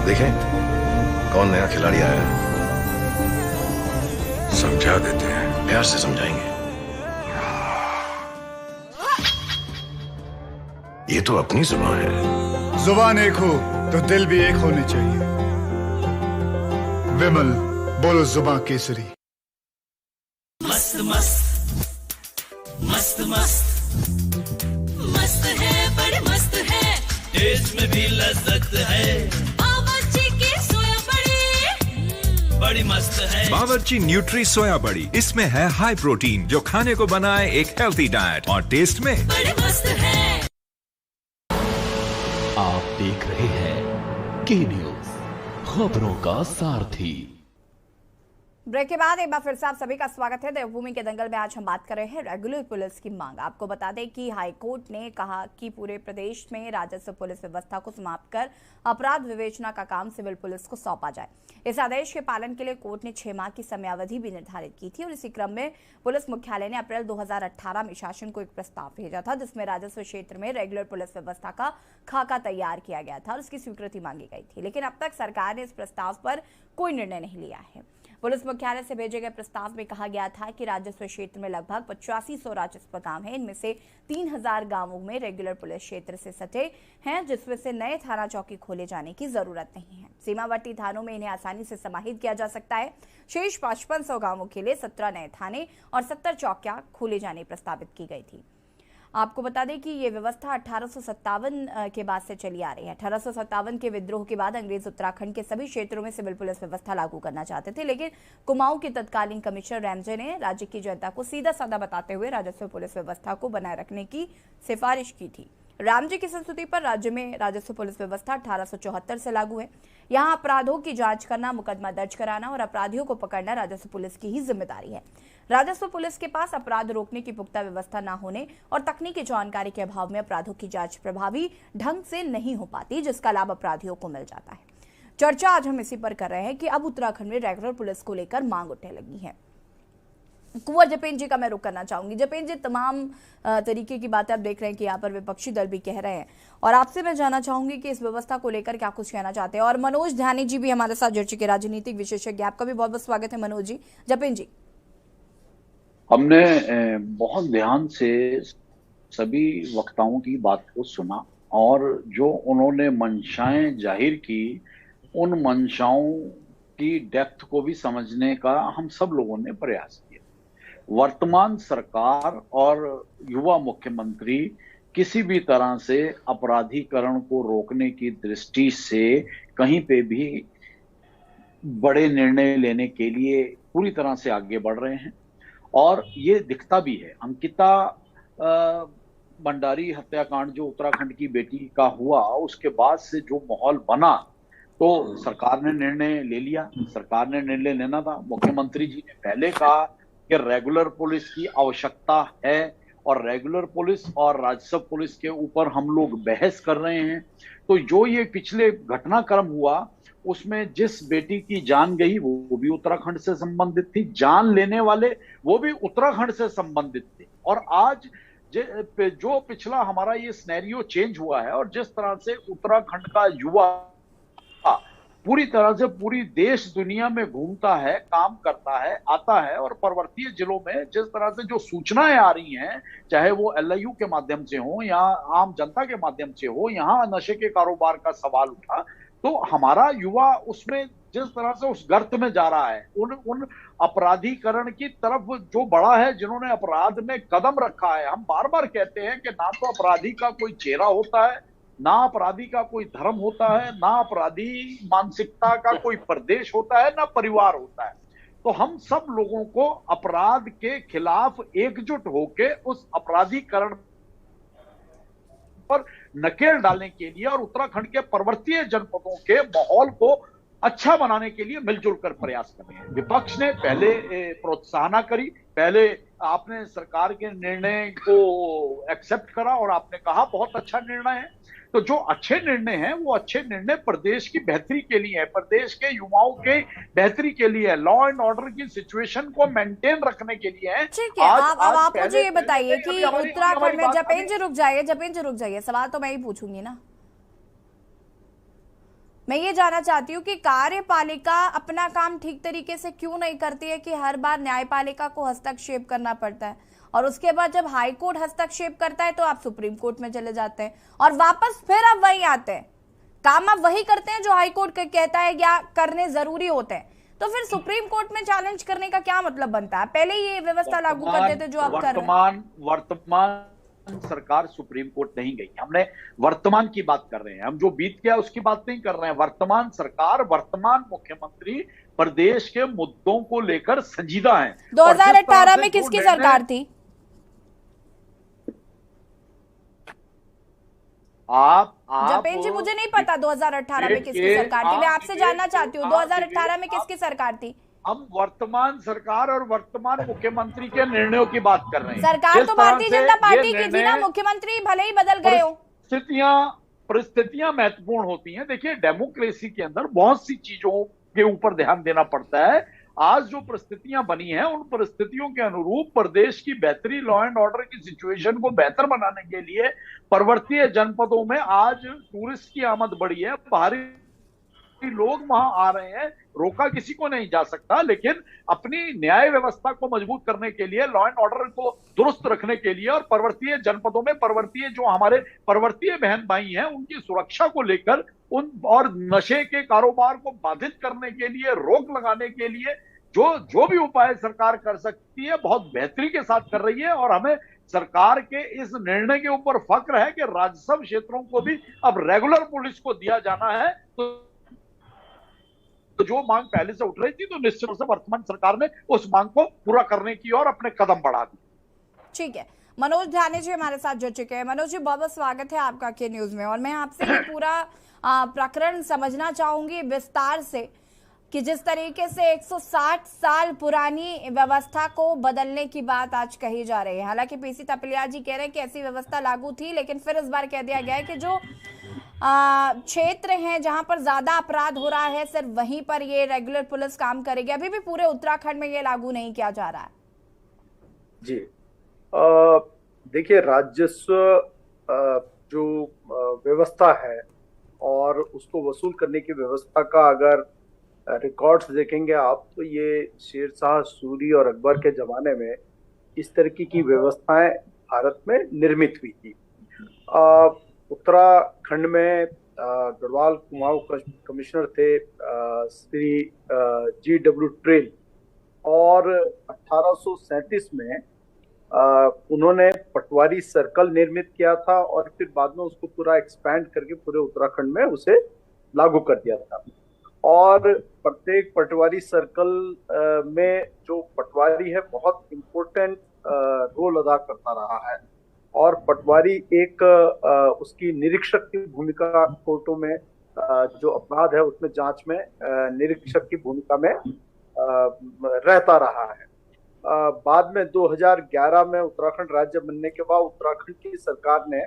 देखें कौन नया खिलाड़ी आया है, समझा देते हैं, प्यार से समझाएंगे। ये तो अपनी जुबान है। जुबान एक हो तो दिल भी एक होने चाहिए। विमल, बोलो जुबान केसरी। मस्त मस्त मस्त मस्त मस्त है, बड़ी मस्त है, टेस्ट में भी लज्जत है। बावर्ची की सोया बड़ी बड़ी मस्त है। बावर्ची न्यूट्री सोया बड़ी, इसमें है हाई प्रोटीन जो खाने को बनाए एक हेल्थी डाइट, और टेस्ट में बड़ी मस्त है। आप देख रहे हैं के न्यूज, खबरों का सारथी। ब्रेक के बाद एक बार फिर से आप सभी का स्वागत है देवभूमि के दंगल में। आज हम बात कर रहे हैं रेगुलर पुलिस की मांग। आपको बता दें कि हाईकोर्ट ने कहा कि पूरे प्रदेश में राजस्व पुलिस व्यवस्था को समाप्त कर अपराध विवेचना का काम सिविल पुलिस को सौंपा जाए। इस आदेश के पालन के लिए कोर्ट ने 6 माह की समयावधि भी निर्धारित की थी और इसी क्रम में पुलिस मुख्यालय ने अप्रैल 2018 में शासन को एक प्रस्ताव भेजा था, जिसमें राजस्व क्षेत्र में रेगुलर पुलिस व्यवस्था का खाका तैयार किया गया था और उसकी स्वीकृति मांगी गई थी। लेकिन अब तक सरकार ने इस प्रस्ताव पर कोई निर्णय नहीं लिया है। पुलिस मुख्यालय से भेजे गए प्रस्ताव में कहा गया था कि राजस्व क्षेत्र में लगभग 8500 राजस्व गांव हैं। इनमें से 3000 गांवों में रेगुलर पुलिस क्षेत्र से सटे हैं, जिसमें से नए थाना चौकी खोले जाने की जरूरत नहीं है। सीमावर्ती थानों में इन्हें आसानी से समाहित किया जा सकता है। शेष 5500 गांवों के लिए 17 नए थाने और 70 चौकियां खोले जाने प्रस्तावित की गई थी। आपको बता दें कि ये व्यवस्था 1857 के बाद से चली आ रही है। 1857 के विद्रोह के बाद अंग्रेज उत्तराखंड के सभी क्षेत्रों में सिविल पुलिस व्यवस्था लागू करना चाहते थे, लेकिन कुमाऊं के तत्कालीन कमिश्नर रैमजे ने राज्य की जनता को सीधा साधा बताते हुए राजस्व पुलिस व्यवस्था को बनाए रखने की सिफारिश की थी। रामजी की संस्तुति पर राज्य में राजस्व पुलिस व्यवस्था 1874 से लागू है। यहाँ अपराधों की जांच करना, मुकदमा दर्ज कराना और अपराधियों को पकड़ना राजस्व पुलिस की ही जिम्मेदारी है। राजस्व पुलिस के पास अपराध रोकने की पुख्ता व्यवस्था न होने और तकनीकी जानकारी के अभाव में अपराधों की जांच प्रभावी ढंग से नहीं हो पाती, जिसका लाभ अपराधियों को मिल जाता है। चर्चा आज हम इसी पर कर रहे हैं कि अब उत्तराखंड में रेगुलर पुलिस को लेकर मांग उठने लगी है। कुंवर जपेन जी का मैं रुख करना चाहूंगी। जपेन जी, तमाम तरीके की बातें आप देख रहे हैं कि यहाँ पर विपक्षी दल भी कह रहे हैं, और आपसे मैं जानना चाहूंगी कि इस व्यवस्था को लेकर क्या कुछ कहना चाहते हैं। और मनोज ध्यानी जी भी हमारे साथ जुड़ चुके, राजनीतिक विशेषज्ञ, आपका भी बहुत बहुत स्वागत है मनोज जी। जपेन जी, हमने बहुत ध्यान से सभी वक्ताओं की बात को सुना और जो उन्होंने मंशाएं जाहिर की, उन मंशाओं की डेप्थ को भी समझने का हम सब लोगों ने प्रयास किया। वर्तमान सरकार और युवा मुख्यमंत्री किसी भी तरह से अपराधीकरण को रोकने की दृष्टि से कहीं पे भी बड़े निर्णय लेने के लिए पूरी तरह से आगे बढ़ रहे हैं, और ये दिखता भी है। अंकिता भंडारी हत्याकांड जो उत्तराखंड की बेटी का हुआ, उसके बाद से जो माहौल बना, तो सरकार ने निर्णय ले लिया। सरकार ने निर्णय लेना था। मुख्यमंत्री जी ने पहले कहा कि रेगुलर पुलिस की आवश्यकता है, और रेगुलर पुलिस और राजस्व पुलिस के ऊपर हम लोग बहस कर रहे हैं। तो जो ये पिछले घटनाक्रम हुआ, उसमें जिस बेटी की जान गई वो भी उत्तराखंड से संबंधित थी, जान लेने वाले वो भी उत्तराखंड से संबंधित थे। और आज जो पिछला हमारा ये सिनेरियो चेंज हुआ है, और जिस तरह से उत्तराखंड का युवा पूरी तरह से पूरी देश दुनिया में घूमता है, काम करता है, आता है, और पर्वतीय जिलों में जिस तरह से जो सूचनाएं आ रही हैं, चाहे वो LIU के माध्यम से हो या आम जनता के माध्यम से हो, यहाँ नशे के कारोबार का सवाल उठा, तो हमारा युवा उसमें जिस तरह से उस गर्त में जा रहा है, उन अपराधीकरण की तरफ जो बढ़ा है, जिन्होंने अपराध में कदम रखा है। हम बार बार कहते हैं कि ना तो अपराधी का कोई चेहरा होता है, ना अपराधी का कोई धर्म होता है, ना अपराधी मानसिकता का कोई प्रदेश होता है, ना परिवार होता है। तो हम सब लोगों को अपराध के खिलाफ एकजुट होकर उस अपराधीकरण पर नकेल डालने के लिए और उत्तराखंड के पर्वतीय जनपदों के माहौल को अच्छा बनाने के लिए मिलजुल कर प्रयास कर रहे हैं। विपक्ष ने पहले प्रोत्साहना करी, पहले आपने सरकार के निर्णय को एक्सेप्ट करा और आपने कहा बहुत अच्छा निर्णय है। तो जो अच्छे निर्णय हैं, वो अच्छे निर्णय प्रदेश की बेहतरी के लिए है, प्रदेश के युवाओं के बेहतरी के लिए है, लॉ एंड ऑर्डर की सिचुएशन को मेंटेन रखने के लिए है। ठीक है, आप मुझे ये बताइए कि उत्तराखंड में, जपेन जी रुक जाइए, सवाल तो मैं ही पूछूंगी ना। मैं ये जानना चाहती हूँ कि कार्यपालिका अपना काम ठीक तरीके से क्यों नहीं करती है कि हर बार न्यायपालिका को हस्तक्षेप करना पड़ता है, और उसके बाद जब हाई कोर्ट हस्तक्षेप करता है तो आप सुप्रीम कोर्ट में चले जाते हैं और वापस फिर आप वहीं आते हैं। काम आप वही करते हैं जो हाई कोर्ट कहता है या करने जरूरी होते हैं, तो फिर सुप्रीम कोर्ट में चैलेंज करने का क्या मतलब बनता है? पहले ये व्यवस्था लागू कर देते जो आप कर रहे हैं। वर्तमान सरकार सुप्रीम कोर्ट नहीं गई, हमने वर्तमान की बात कर रहे हैं। हम जो बीत गया उसकी बात नहीं कर रहे हैं। वर्तमान सरकार, वर्तमान मुख्यमंत्री प्रदेश के मुद्दों को लेकर संजीदा है। 2018 में किसकी सरकार थी? जपेन जी, मुझे नहीं पता 2018 में किसकी सरकार थी। मैं आपसे जानना चाहती हूँ 2018 में किसकी सरकार थी? हम वर्तमान सरकार और वर्तमान मुख्यमंत्री के निर्णयों की बात कर रहे हैं। सरकार तो भारतीय जनता पार्टी की थी ना, मुख्यमंत्री भले ही बदल गए हो। परिस्थितियां महत्वपूर्ण होती हैं। देखिए, डेमोक्रेसी के अंदर बहुत सी चीजों के ऊपर ध्यान देना पड़ता है। आज जो परिस्थितियां बनी हैं, उन परिस्थितियों के अनुरूप प्रदेश की बेहतरी, लॉ एंड ऑर्डर की सिचुएशन को बेहतर बनाने के लिए पर्वतीय जनपदों में आज टूरिस्ट की आमद बढ़ी है, बाहरी लोग वहां आ रहे हैं, रोका किसी को नहीं जा सकता। लेकिन अपनी न्याय व्यवस्था को मजबूत करने के लिए, लॉ एंड ऑर्डर को दुरुस्त रखने के लिए, और पर्वतीय जनपदों में पर्वतीय जो हमारे पर्वतीय बहन भाई हैं, उनकी सुरक्षा को लेकर, उन और नशे के कारोबार को बाधित करने के लिए, रोक लगाने के लिए जो भी उपाय सरकार कर सकती है, बहुत बेहतरी के साथ कर रही है। और हमें सरकार के इस निर्णय के ऊपर फक्र है कि राजस्व क्षेत्रों को भी अब रेगुलर पुलिस को दिया जाना है। तो जो मांग पहले से उठ रही थी, तो निश्चित रूप से वर्तमान सरकार ने उस मांग को पूरा करने की और अपने कदम बढ़ा दिए। ठीक है, मनोज ध्यानी जी हमारे साथ जुड़ चुके हैं। मनोज जी, बहुत बहुत स्वागत है आपका के न्यूज में। और मैं आपसे ये पूरा प्रकरण समझना चाहूंगी विस्तार से कि जिस तरीके से 160 साल पुरानी व्यवस्था को बदलने की बात आज कही जा रही है। हालांकि पीसी तपलिया जी कह रहे हैं कि ऐसी व्यवस्था लागू थी, लेकिन फिर इस बार कह दिया गया है कि जो क्षेत्र हैं जहां पर ज्यादा अपराध हो रहा है, सिर्फ वहीं पर ये रेगुलर पुलिस काम करेगी। अभी भी पूरे उत्तराखंड में ये लागू नहीं किया जा रहा है। जी, देखिए राजस्व जो व्यवस्था है और उसको वसूल करने की व्यवस्था का अगर रिकॉर्ड्स देखेंगे आप, तो ये शेरशाह सूरी और अकबर के जमाने में इस तरीके की व्यवस्थाएं भारत में निर्मित हुई थी। उत्तराखंड में गढ़वाल कुमाऊं कमिश्नर थे श्री G.W. ट्रेल, और 1837 में उन्होंने पटवारी सर्कल निर्मित किया था और फिर बाद में उसको पूरा एक्सपैंड करके पूरे उत्तराखंड में उसे लागू कर दिया था। और प्रत्येक पटवारी सर्कल में जो पटवारी है बहुत इम्पोर्टेंट रोल अदा करता रहा है, और पटवारी एक उसकी निरीक्षक की भूमिका कोर्टों में जो अपराध है उसमें जांच में निरीक्षक की भूमिका में रहता रहा है। बाद में 2011 में उत्तराखंड राज्य बनने के बाद उत्तराखंड की सरकार ने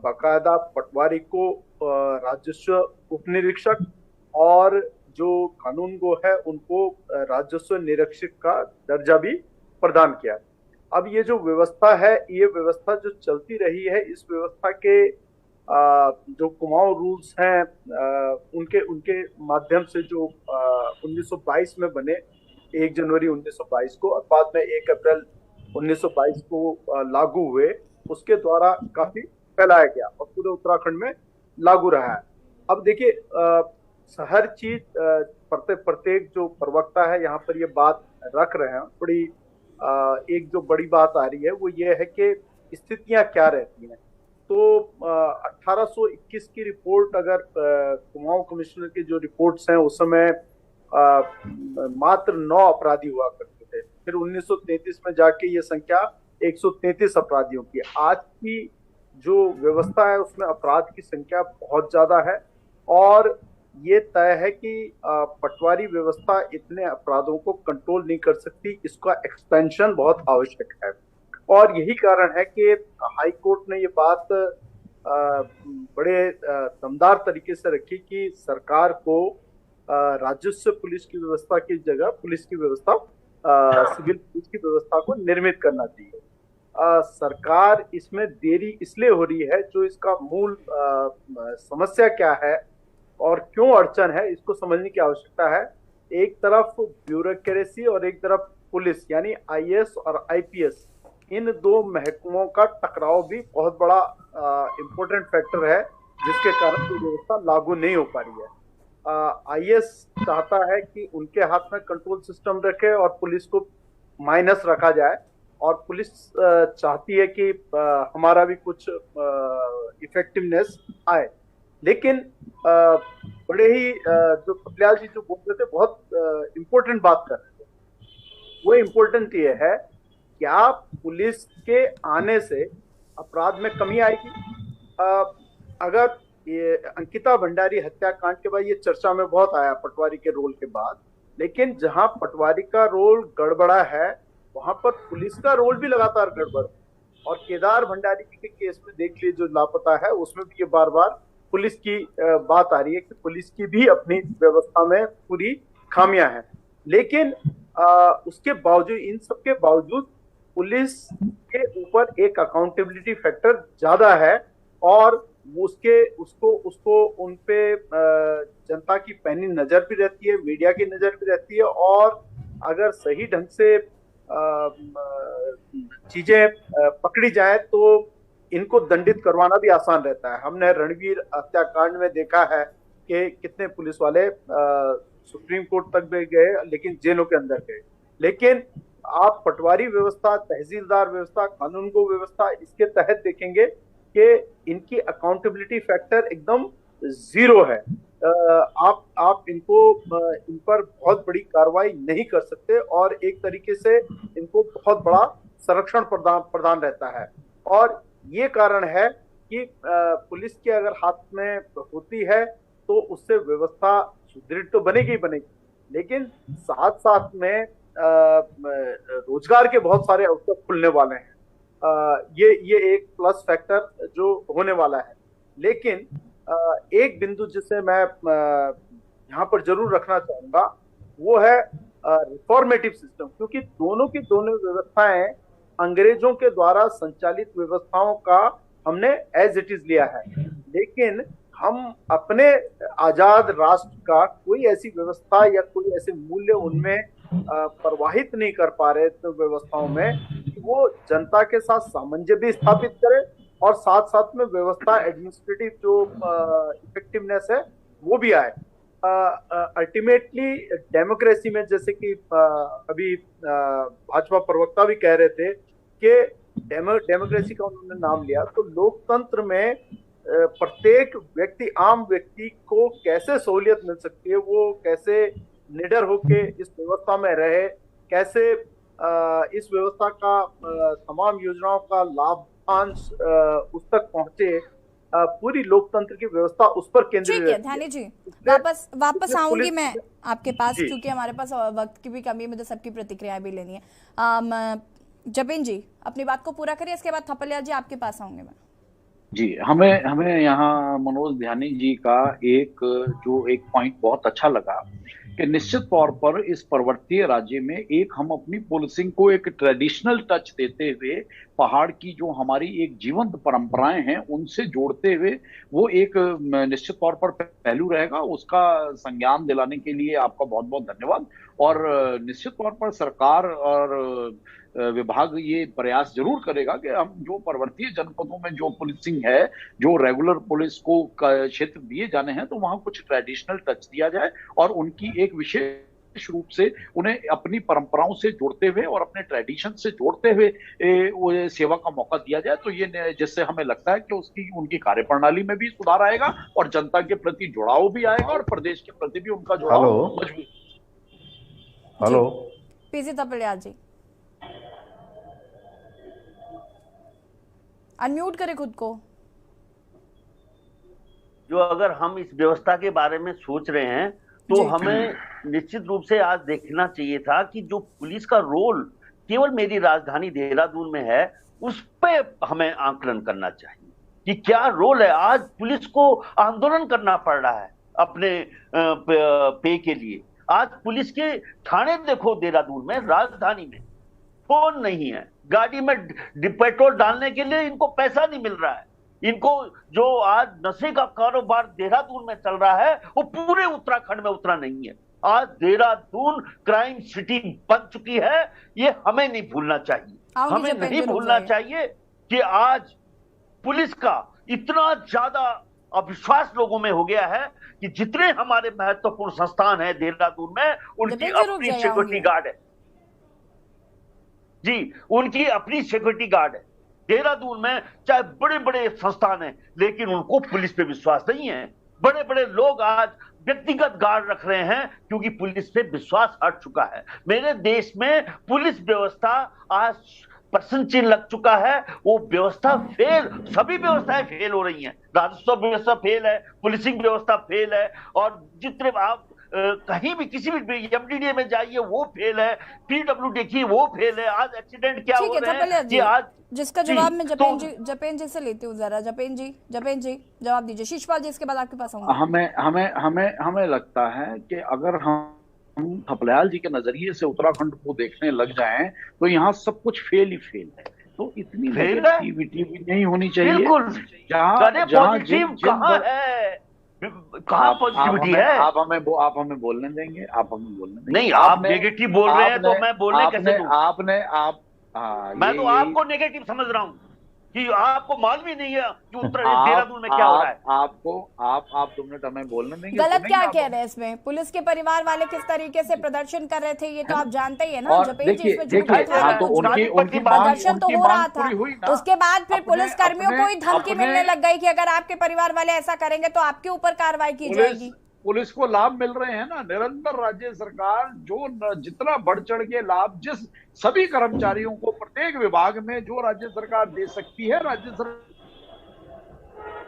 बाकायदा पटवारी को राजस्व उपनिरीक्षक और जो कानून गो है उनको राजस्व निरीक्षक का दर्जा भी प्रदान किया। अब ये जो व्यवस्था है, ये व्यवस्था जो चलती रही है, इस व्यवस्था के जो कुमाऊं रूल्स हैं उनके माध्यम से जो 1922 में बने, 1 जनवरी 1922 को, और बाद में 1 अप्रैल 1922 को लागू हुए, उसके द्वारा काफी फैलाया गया और पूरे उत्तराखंड में लागू रहा है। अब देखिए हर चीज प्रत्येक जो प्रवक्ता है यहाँ पर ये बात रख रहे हैं, बड़ी एक जो बड़ी बात आ रही है वो ये है कि स्थितियां क्या रहती हैं। तो 1821 की रिपोर्ट, अगर कुमाऊं कमिश्नर की जो रिपोर्ट्स हैं उस समय मात्र 9 अपराधी हुआ करते थे। फिर 1933 में जाके ये संख्या 133 अपराधियों की। आज की जो व्यवस्था है उसमें अपराध की संख्या बहुत ज्यादा है, और ये तय है कि पटवारी व्यवस्था इतने अपराधों को कंट्रोल नहीं कर सकती, इसका एक्सपेंशन बहुत आवश्यक है। और यही कारण है कि हाई कोर्ट ने ये बात बड़े दमदार तरीके से रखी कि सरकार को राजस्व पुलिस की व्यवस्था की जगह पुलिस की व्यवस्था सिविल पुलिस की व्यवस्था को निर्मित करना चाहिए। सरकार इसमें देरी इसलिए हो रही है, जो इसका मूल समस्या क्या है और क्यों अड़चन है, इसको समझने की आवश्यकता है। एक तरफ ब्यूरोक्रेसी और एक तरफ पुलिस, यानी IAS और IPS, इन दो महकमों का टकराव भी बहुत बड़ा इम्पोर्टेंट फैक्टर है, जिसके कारण ये व्यवस्था लागू नहीं हो पा रही है। IAS चाहता है कि उनके हाथ में कंट्रोल सिस्टम रखे और पुलिस को माइनस रखा जाए, और पुलिस चाहती है कि हमारा भी कुछ इफेक्टिवनेस आए। लेकिन बड़े ही जो पटियाल जी जो बोल रहे थे, बहुत इम्पोर्टेंट बात कर रहे थे। वो इम्पोर्टेंट ये है, क्या पुलिस के आने से अपराध में कमी आएगी? अगर ये अंकिता भंडारी हत्याकांड के बाद ये चर्चा में बहुत आया पटवारी के रोल के बाद, लेकिन जहां पटवारी का रोल गड़बड़ा है वहां पर पुलिस का रोल भी लगातार गड़बड़। और केदार भंडारी के केस में देख लीजिए, जो लापता है, उसमें भी ये बार बार पुलिस की बात आ रही है कि पुलिस की भी अपनी व्यवस्था में पूरी खामियां हैं। लेकिन उसके बावजूद, इन सब के बावजूद, पुलिस के ऊपर एक अकाउंटेबिलिटी फैक्टर ज्यादा है, और उसको उन पे जनता की पैनी नजर भी रहती है, मीडिया की नजर भी रहती है, और अगर सही ढंग से चीजें पकड़ी जाए तो इनको दंडित करवाना भी आसान रहता है। हमने रणवीर हत्याकांड में देखा है कि कितने पुलिस वाले सुप्रीम कोर्ट तक भी गए, लेकिन जेलों के अंदर गए। लेकिन आप पटवारी व्यवस्था, तहसीलदार व्यवस्था, कानून गो व्यवस्था, इसके तहत देखेंगे कि इनकी अकाउंटेबिलिटी फैक्टर एकदम जीरो है। आप इनको इन पर बहुत बड़ी कार्रवाई नहीं कर सकते, और एक तरीके से इनको बहुत बड़ा संरक्षण प्रदान रहता है। और ये कारण है कि पुलिस के अगर हाथ में होती है तो उससे व्यवस्था सुदृढ़ तो बनेगी ही बनेगी, लेकिन साथ साथ में रोजगार के बहुत सारे अवसर खुलने वाले हैं। ये एक प्लस फैक्टर जो होने वाला है। लेकिन एक बिंदु जिसे मैं यहाँ पर जरूर रखना चाहूंगा, वो है रिफॉर्मेटिव सिस्टम, क्योंकि दोनों की दोनों व्यवस्थाएं अंग्रेजों के द्वारा संचालित व्यवस्थाओं का हमने एज इट इज लिया है, लेकिन हम अपने आजाद राष्ट्र का कोई ऐसी व्यवस्था या कोई ऐसे मूल्य उनमें प्रवाहित नहीं कर पा रहे तो व्यवस्थाओं में कि वो जनता के साथ सामंजस्य भी स्थापित करे और साथ साथ में व्यवस्था एडमिनिस्ट्रेटिव जो इफेक्टिवनेस है वो भी आए। अल्टीमेटली डेमोक्रेसी में, जैसे कि अभी भाजपा प्रवक्ता भी कह रहे थे कि डेमोक्रेसी का उन्होंने नाम लिया, तो लोकतंत्र में प्रत्येक व्यक्ति, आम व्यक्ति को कैसे सहूलियत मिल सकती है, वो कैसे निडर होके इस व्यवस्था में रहे, कैसे इस व्यवस्था का तमाम योजनाओं का लाभांश उस तक पहुंचे, पूरी लोकतंत्र की व्यवस्था उस पर केंद्रित है। ध्यानी जी, वापस आऊंगी मैं आपके पास, क्योंकि हमारे पास वक्त की भी कमी है, मुझे सबकी प्रतिक्रियाएं भी लेनी है। जबिन जी अपनी बात को पूरा करिए, इसके बाद थपलियाल जी आपके पास आऊंगे मैं। जी, हमें यहाँ मनोज ध्यानी जी का एक पॉइंट बहुत अच्छा लगा कि निश्चित तौर पर इस पर्वतीय राज्य में हम अपनी पुलिसिंग को एक ट्रेडिशनल टच देते हुए पहाड़ की जो हमारी एक जीवंत परंपराएं हैं उनसे जोड़ते हुए वो एक निश्चित तौर पर पहलू रहेगा। उसका संज्ञान दिलाने के लिए आपका बहुत बहुत धन्यवाद। और निश्चित तौर पर सरकार और विभाग ये प्रयास जरूर करेगा कि हम जो पर्वतीय जनपदों में जो पुलिसिंग है, जो रेगुलर पुलिस को क्षेत्र दिए जाने हैं, तो वहां कुछ ट्रेडिशनल टच दिया जाए और उनकी एक विशेष रूप से उन्हें अपनी परंपराओं से जोड़ते हुए और अपने ट्रेडिशन से जोड़ते हुए सेवा का मौका दिया जाए। तो ये जिससे हमें लगता है कि उनकी कार्यप्रणाली में भी सुधार आएगा और जनता के प्रति जुड़ाव भी आएगा और प्रदेश के प्रति भी उनका जुड़ाव मजबूत। हेलो पीसी थपलियाल जी, अनम्यूट करें खुद को। जो अगर हम इस व्यवस्था के बारे में सोच रहे हैं तो हमें निश्चित रूप से आज देखना चाहिए था कि जो पुलिस का रोल केवल मेरी राजधानी देहरादून में है, उस पे हमें आकलन करना चाहिए कि क्या रोल है। आज पुलिस को आंदोलन करना पड़ रहा है अपने पे के लिए। आज पुलिस के थाने देखो देहरादून में, राजधानी में फोन नहीं है, गाड़ी में पेट्रोल डालने के लिए इनको पैसा नहीं मिल रहा है। इनको जो आज नशे का कारोबार देहरादून में चल रहा है वो पूरे उत्तराखंड में उतरा नहीं है। आज देहरादून क्राइम सिटी बन चुकी है, ये हमें नहीं भूलना चाहिए। हमें नहीं भूलना चाहिए कि आज पुलिस का इतना ज्यादा अविश्वास लोगों में हो गया है कि जितने हमारे महत्वपूर्ण संस्थान है देहरादून में, उनकी अपनी सिक्योरिटी गार्ड है। जी, उनकी अपनी सिक्योरिटी गार्ड है देहरादून में। चाहे बड़े बड़े संस्थान हैं, लेकिन उनको पुलिस पे विश्वास नहीं है। बड़े बड़े लोग आज व्यक्तिगत गार्ड रख रहे हैं क्योंकि पुलिस पे विश्वास हट चुका है। मेरे देश में पुलिस व्यवस्था आज प्रश्न चिन्ह लग चुका है। वो व्यवस्था फेल, सभी व्यवस्थाएं फेल हो रही हैं। राजस्व व्यवस्था फेल है, पुलिसिंग व्यवस्था फेल है, और जितने आप कहीं भी किसी भी एमडीडीए में जाइए वो फेल है, पीडब्ल्यू देखिए वो फेल है। आज एक्सीडेंट क्या हो रहे हैं जी, आज जिसका जवाब मैं जपेन जी से लेती हूँ जरा। जपेन जी जवाब दीजिए। शिशपाल जी इसके बाद आपके पास आऊंगा। हमें लगता है कि अगर हम थपलियाल जी के नजरिए से उत्तराखंड को देखने लग जाएं तो यहाँ सब कुछ फेल ही फेल है। तो इतनी नेगेटिविटी भी नहीं होनी चाहिए। बिल्कुल, कहाँ पॉजिटिविटी है? आप हमें बोलने देंगे? नहीं, आप नेगेटिव बोल रहे हैं तो मैं बोलने कैसे दूं? मैं तो आपको नेगेटिव समझ रहा हूँ कि आपको मालूम ही नहीं है कि देहरादून में क्या हो रहा है। आप 2 मिनट हमें बोलने देंगे? गलत क्या कह रहे हैं इसमें? पुलिस के परिवार वाले किस तरीके से प्रदर्शन कर रहे थे ये तो आप जानते ही है ना। जपेन जी इसमें प्रदर्शन तो हो रहा था, उसके बाद फिर पुलिस कर्मियों को ही धमकी मिलने लग गई कि अगर आपके परिवार वाले ऐसा करेंगे तो आपके ऊपर कार्रवाई की जाएगी। पुलिस को लाभ मिल रहे हैं ना निरंतर। राज्य सरकार जो जितना बढ़ चढ़ के लाभ जिस सभी कर्मचारियों को प्रत्येक विभाग में जो राज्य सरकार दे सकती है, राज्य सरकार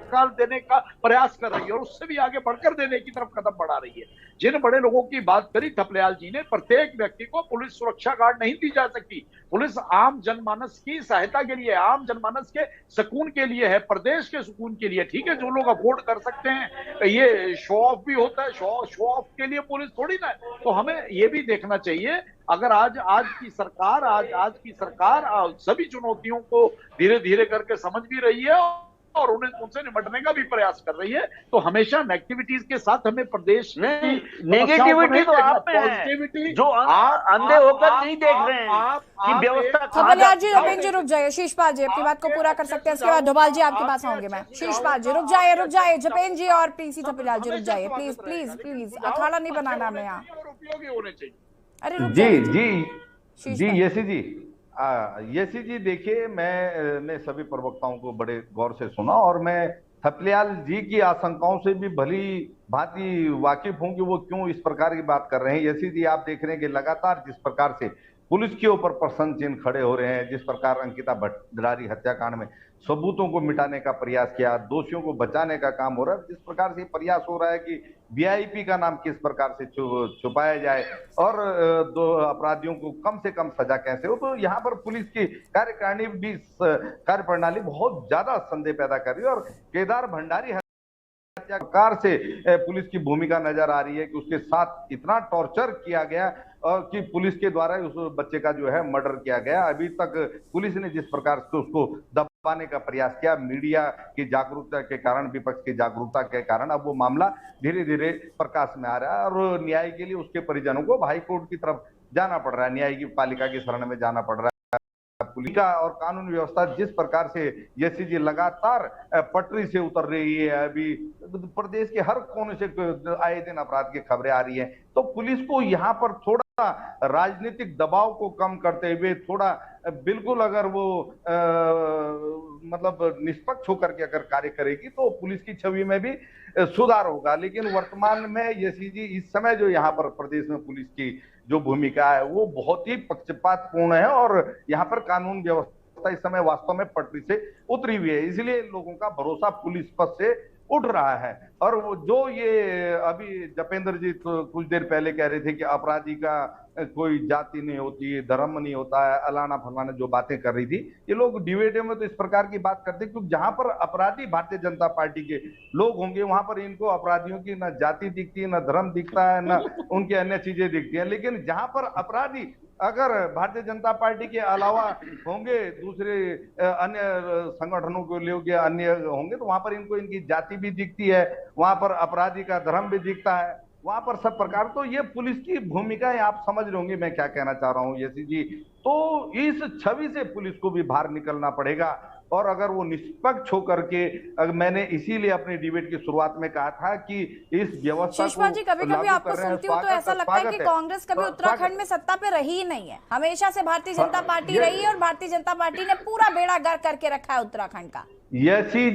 सरकार देने का प्रयास कर रही है और उससे भी आगे बढ़कर देने की तरफ कदम बढ़ा रही है। जिन बड़े लोगों की बात करी थपलियाल जी ने, प्रत्येक व्यक्ति को पुलिस सुरक्षा गार्ड नहीं दी जा सकती। पुलिस आम जनमानस की सहायता के लिए, आम जनमानस के सुकून के लिए है, प्रदेश के सुकून के लिए। ठीक है, जो लोग अफोर्ड कर सकते हैं, ये शो ऑफ भी होता है, शो ऑफ के लिए पुलिस थोड़ी ना है। तो हमें ये भी देखना चाहिए, अगर आज की सरकार सभी चुनौतियों को धीरे धीरे करके समझ भी रही है और उनसे निपटने का भी प्रयास कर रही है, तो हमेशा नेगेटिविटीज के साथ हमें प्रदेश की नेगेटिविटी तो आप में है, जो अंधे होकर नहीं देख रहे हैं कि व्यवस्था। थपलियाल जी, जपेन जी रुक जाइए, शीशपाल जी अपनी बात को पूरा कर सकते हैं, इसके बाद डोभाल जी आपके पास आऊंगे मैं। शीशपाल जी रुक जाइए, जपेन जी और पीसी थपलियाल जी रुक जाइए, प्लीज प्लीज प्लीज, अखाड़ा नहीं बनाना हमें यहाँ। उपयोगी होने चाहिए। अरे जी येसी जी देखिए, मैं सभी प्रवक्ताओं को बड़े गौर से सुना और मैं थपलियाल जी की आशंकाओं से भी भली भांति वाकिफ हूं कि वो क्यों इस प्रकार की बात कर रहे हैं। येसी जी, आप देख रहे हैं कि लगातार जिस प्रकार से पुलिस के ऊपर प्रश्न चिन्ह खड़े हो रहे हैं, जिस प्रकार अंकिता भट्टाचार्य हत्याकांड में सबूतों को मिटाने का प्रयास किया, दोषियों को बचाने का काम हो रहा है, जिस प्रकार से प्रयास हो रहा है कि वीआईपी का नाम किस प्रकार से छुपाया जाए और दो अपराधियों को कम से कम सजा कैसे हो, तो यहाँ पर पुलिस की कार्यप्रणाली बहुत ज्यादा संदेह पैदा कर रही है। और केदार भंडारी प्रकार से पुलिस की भूमिका नजर आ रही है कि उसके साथ इतना टॉर्चर किया गया और कि पुलिस के द्वारा उस बच्चे का जो है मर्डर किया गया। अभी तक पुलिस ने जिस प्रकार से उसको दबाने का प्रयास किया, मीडिया की जागरूकता के कारण, विपक्ष की जागरूकता के कारण अब वो मामला धीरे धीरे प्रकाश में आ रहा है और न्याय के लिए उसके परिजनों को हाई कोर्ट की तरफ जाना पड़ रहा है, न्याय की पालिका की शरण में जाना पड़ रहा है। पुलिस का और कानून व्यवस्था जिस प्रकार से येसी जी लगातार पटरी से उतर रही है, अभी प्रदेश के हर कोने से आए दिन अपराध की खबरें आ रही हैं, तो पुलिस को यहाँ पर थोड़ा राजनीतिक दबाव को कम करते हुए थोड़ा बिल्कुल अगर वो मतलब निष्पक्ष होकर के अगर कार्य करेगी तो पुलिस की छवि में भी सुधार होगा। लेकिन वर्तमान में येसी जी इस समय जो यहाँ पर प्रदेश में पुलिस की जो भूमिका है वो बहुत ही पक्षपातपूर्ण है और यहाँ पर कानून व्यवस्था इस समय वास्तव में पटरी से उतरी हुई है, इसलिए लोगों का भरोसा पुलिस पर से उठ रहा है। और वो जो ये अभी जपेंद्र जी तो कुछ देर पहले कह रहे थे कि अपराधी का कोई जाति नहीं होती है, धर्म नहीं होता है, अलाना फलाना जो बातें कर रही थी, ये लोग डिबेट में तो इस प्रकार की बात करते हैं क्योंकि जहां पर अपराधी भारतीय जनता पार्टी के लोग होंगे वहां पर इनको अपराधियों की न जाति दिखती है, न धर्म दिखता है, न उनकी अन्य चीजें दिखती हैं। लेकिन जहां पर अपराधी अगर भारतीय जनता पार्टी के अलावा होंगे, दूसरे अन्य संगठनों के लोग या अन्य होंगे, तो वहां पर इनको इनकी जाति भी दिखती है, वहां पर अपराधी का धर्म भी दिखता है, वहां पर सब प्रकार। तो ये पुलिस की भूमिका है, आप समझ रहे होंगे मैं क्या कहना चाह रहा हूँ येसी जी। तो इस छवि से पुलिस को भी बाहर निकलना पड़ेगा और अगर वो निष्पक्ष होकर के, अगर मैंने इसीलिए अपनी डिबेट की शुरुआत में कहा था कि इस व्यवस्था शीशपाल जी, कभी कभी आपको सुनती हूँ तो ऐसा लगता है कि कांग्रेस कभी उत्तराखंड में सत्ता पे रही ही नहीं है, हमेशा से भारतीय जनता पार्टी रही है और भारतीय जनता पार्टी ने पूरा बेड़ा गर्क करके रखा है उत्तराखंड का। येसी